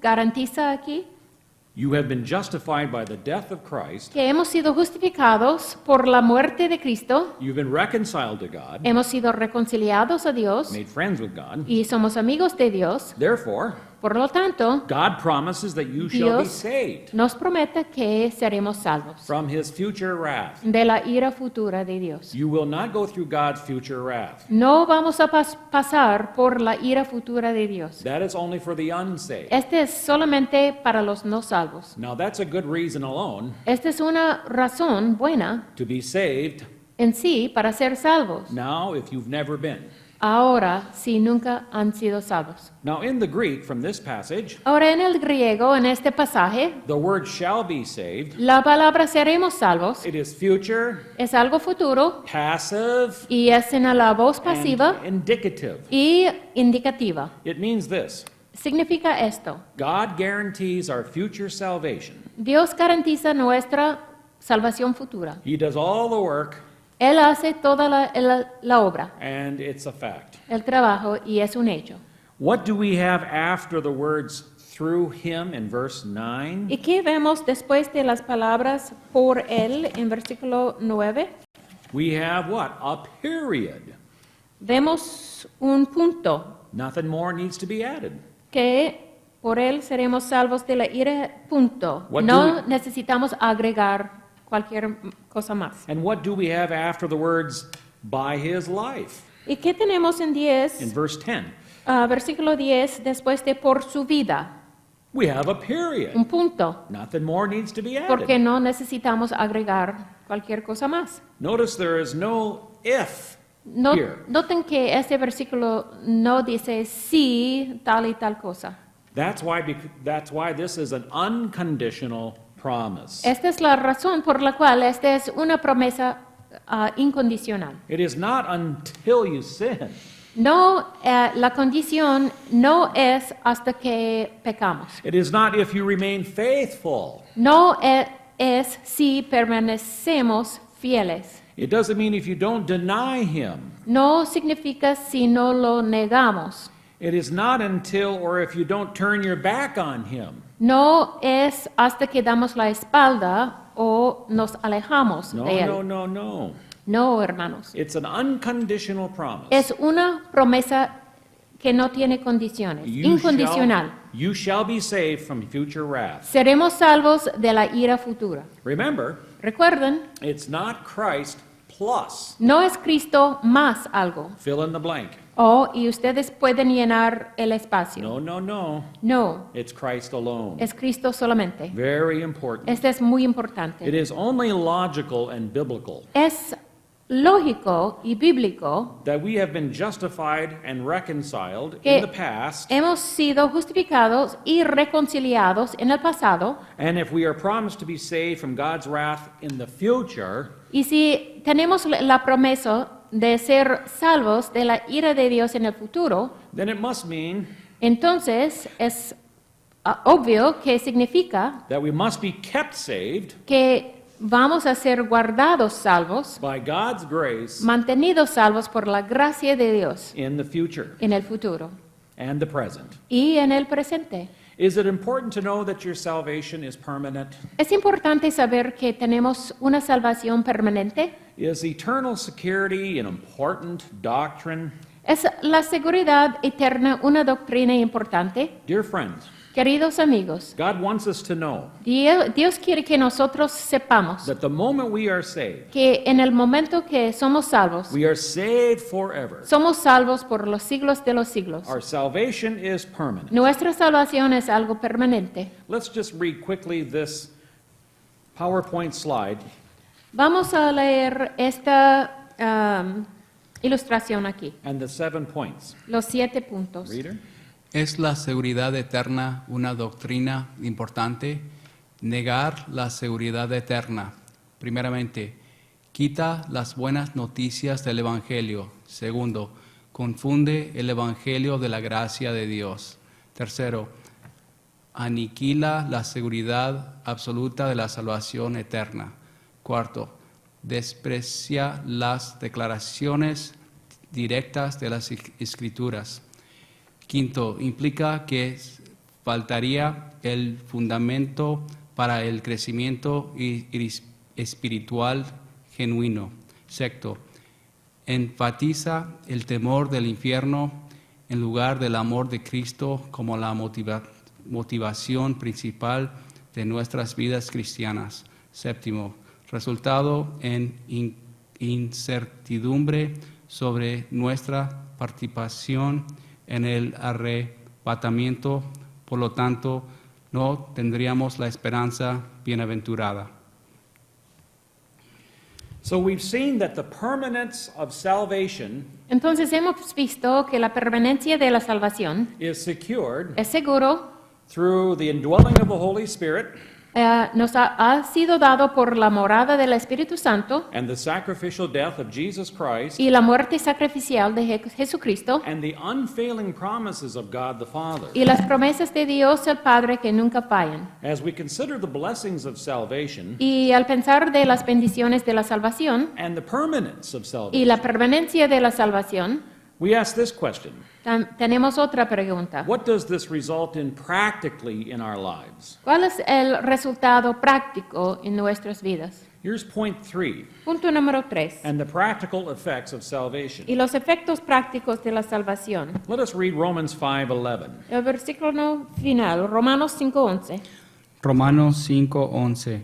garantiza aquí? You have been justified by the death of Christ. Que hemos sido justificados por la muerte de Cristo, You've been reconciled to God, hemos sido reconciliados a Dios made friends with God. y somos amigos de Dios. Therefore, Por lo tanto, God promises that you shall be Dios saved nos promete que seremos salvos from his future wrath. de la ira futura de Dios. You will not go through God's future wrath. No vamos a pasar por la ira futura de Dios. That is only for the unsaved. Este es solamente para los no salvos. Now, that's a good reason alone Esta es una razón buena to be saved en sí para ser salvos. now if you've never been. Ahora, si nunca han sido salvos. Now, in the Greek, from this passage, Ahora en el griego, en este pasaje, the word shall be saved. la palabra seremos salvos It is future, es algo futuro passive, y es en la voz pasiva and indicative. y indicativa. It means this: Significa esto. God guarantees our future salvation. Dios garantiza nuestra salvación futura. He does all the work, Él hace toda la obra, and it's a fact. el trabajo, y es un hecho. What do we have after the words through him in verse 9? ¿Y qué vemos después de las palabras por Él en versículo 9? We have what? A period. Vemos un punto, Nothing more needs to be added. que por Él seremos salvos de la ira, punto. What do No we- necesitamos agregar cualquier cosa más. And what do we have after the words by his life? ¿Y qué tenemos en In 10, verse 10, versículo 10, después de por su vida? we have a period. Un punto, Nothing more needs to be porque added. no necesitamos agregar cualquier cosa más. Notice there is no if here. Noten que este versículo no dice sí, tal y tal cosa. That's why this is an unconditional promise. Esta es la razón por la cual esta es una promesa incondicional. It is not until you sin. No, la condición no es hasta que pecamos. It is not if you remain faithful. No es si permanecemos fieles. It doesn't mean if you don't deny him. No significa si no lo negamos. It is not until or if you don't turn your back on him. No es hasta que damos la espalda o nos alejamos No, de él. no. No, hermanos. It's an unconditional promise. Es una promesa que no tiene condiciones, incondicional. You shall be saved from future wrath. Seremos salvos de la ira futura. Remember, Recuerden, it's not Christ plus, No es Cristo más algo. fill in the blank. Y ustedes pueden llenar el espacio. No, no, no. No, It's Christ alone. es Cristo solamente. Very important. Este es muy It importante. is only logical and biblical Es lógico y bíblico that we have been justified and reconciled que in the past, hemos sido justificados y reconciliados en el pasado. and if we are promised to be saved from God's wrath in the future, Y si tenemos la promesa de ser salvos de la ira de Dios en el futuro, then it must mean entonces es obvio que significa that we must be kept saved que vamos a ser guardados salvos, by God's grace mantenidos salvos por la gracia de Dios in the future en el futuro and the present. y en el presente. Is it important to know that your salvation is permanent? Es importante saber que tenemos una salvación permanente. Is eternal security an important doctrine? ¿Es la seguridad eterna una doctrina importante? Dear friends, Queridos amigos, God wants us to know Dios quiere que nosotros sepamos that the moment we are saved, que en el momento que somos salvos, we are saved forever. somos salvos por los siglos de los siglos. Our salvation is permanent. Nuestra salvación es algo permanente. Let's just read quickly this PowerPoint slide. Vamos a leer esta ilustración aquí, And the 7 points. los 7 puntos. Reader? ¿Es la seguridad eterna una doctrina importante? Negar la seguridad eterna. Primeramente, quita las buenas noticias del Evangelio. Segundo, confunde el Evangelio de la gracia de Dios. Tercero, aniquila la seguridad absoluta de la salvación eterna. Cuarto, desprecia las declaraciones directas de las Escrituras. Quinto, implica que faltaría el fundamento para el crecimiento espiritual genuino. Sexto, enfatiza el temor del infierno en lugar del amor de Cristo como la motivación principal de nuestras vidas cristianas. Séptimo, resultado en incertidumbre sobre nuestra participación en el arrebatamiento, por lo tanto, no tendríamos la esperanza bienaventurada. So we've seen that the permanence of salvation Entonces hemos visto que la permanencia de la salvación is secured es seguro, through the indwelling of the Holy Spirit nos ha sido dado por la morada del Espíritu Santo and the sacrificial death of Jesus Christ y la muerte sacrificial de Jesucristo and the unfailing promises of God the Father. y las promesas de Dios el Padre que nunca fallan. As we consider the blessings of salvation Y al pensar de las bendiciones de la salvación and the permanence of y salvation, la permanencia de la salvación, we ask this question: tenemos otra pregunta. what does this result in practically in our lives? ¿Cuál es el resultado práctico en nuestras vidas? Here's point 3, Punto número 3. and the practical effects of salvation. Y los efectos prácticos de la salvación. Let us read Romans 5:11. El versículo final, Romanos 5:11. Romanos 5:11.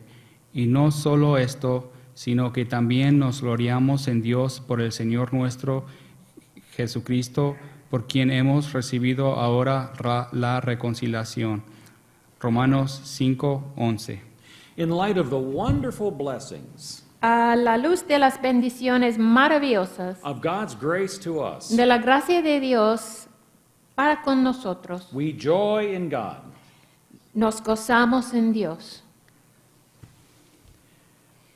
Y no solo esto, sino que también nos gloriamos en Dios por el Señor nuestro Jesucristo, por quien hemos recibido ahora la reconciliación. Romanos 5:11. In light of the wonderful blessings A la luz de las bendiciones maravillosas of God's grace to us, de la gracia de Dios para con nosotros, we joy in God. nos gozamos en Dios.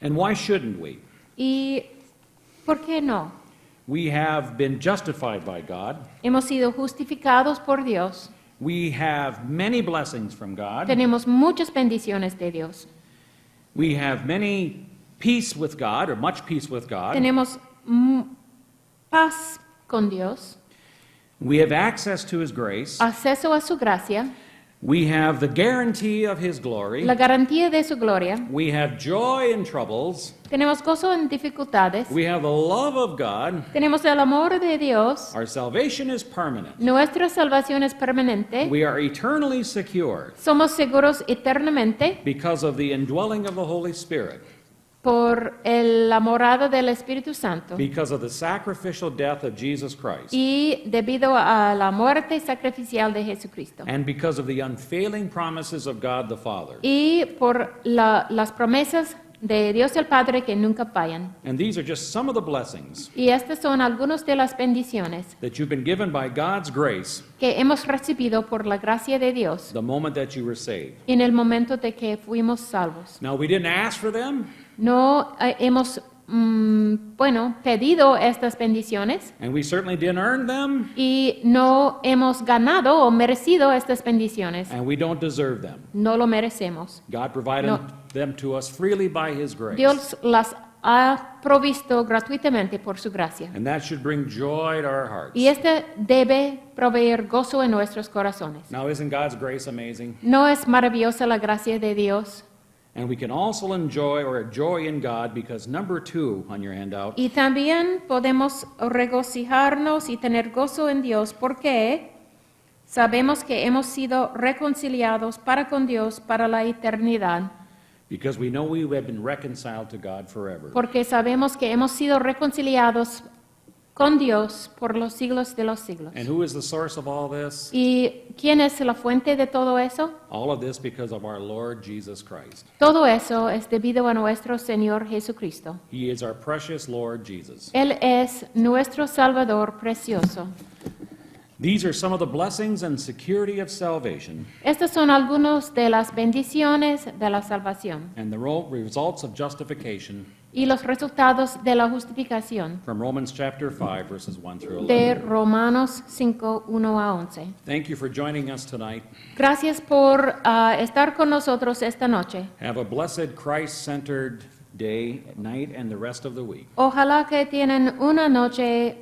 And why shouldn't we? ¿Y por qué no? We have been justified by God. Hemos sido justificados por Dios. We have many blessings from God. Tenemos muchas bendiciones de Dios. We have many peace with God, or much peace with God. Tenemos paz con Dios, We have access to His grace. acceso a su gracia, We have the guarantee of His glory. la garantía de su gloria. We have joy in troubles. Tenemos gozo en dificultades. We have the love of God. Tenemos el amor de Dios. Our salvation is permanent. Nuestra salvación es permanente. We are eternally secure Somos seguros eternamente because of the indwelling of the Holy Spirit por la morada del Espíritu Santo because of the sacrificial death of Jesus Christ y debido a la muerte sacrificial de Jesucristo and because of the unfailing promises of God the Father. y por las promesas de Dios el Padre que nunca fallan. And these are just some of the blessings Y estas son algunas de las bendiciones that you've been given by God's grace que hemos recibido por la gracia de Dios the moment that you were saved. en el momento de que fuimos salvos. Now, we didn't ask for them, No hemos, pedido estas bendiciones and we certainly didn't earn them, y no hemos ganado o merecido estas bendiciones. and we don't deserve them. No lo merecemos. God provided No. them to us freely by His grace. Dios las ha provisto gratuitamente por su gracia. And that should bring joy to our hearts. Y este debe proveer gozo en nuestros corazones. Now, isn't God's grace amazing? ¿No es maravillosa la gracia de Dios? And we can also enjoy or joy in God because number 2 on your handout Y también podemos regocijarnos y tener gozo en Dios porque sabemos que hemos sido reconciliados para con Dios para la eternidad. because we know we have been reconciled to God forever. Porque sabemos que hemos sido reconciliados con Dios por los siglos de los siglos. And who is the source of all this? ¿Y quién es la fuente de todo eso? All of this because of our Lord Jesus Christ. Todo eso es debido a nuestro Señor Jesucristo. He is our precious Lord Jesus. Él es nuestro Salvador precioso. These are some of the blessings and security of salvation Estas son algunas de las bendiciones de la salvación and the results of justification y los resultados de la justificación from Romans chapter 5 verses 1 through de 11. Romanos 5, 1 a 11. Thank you for joining us tonight. Gracias por estar con nosotros esta noche. Have a blessed Christ-centered day, night, and the rest of the week. Ojalá que tienen una noche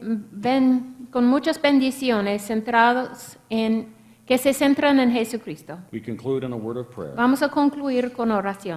con muchas bendiciones que se centran en Jesucristo. We conclude in a word of prayer. Vamos a concluir con oración.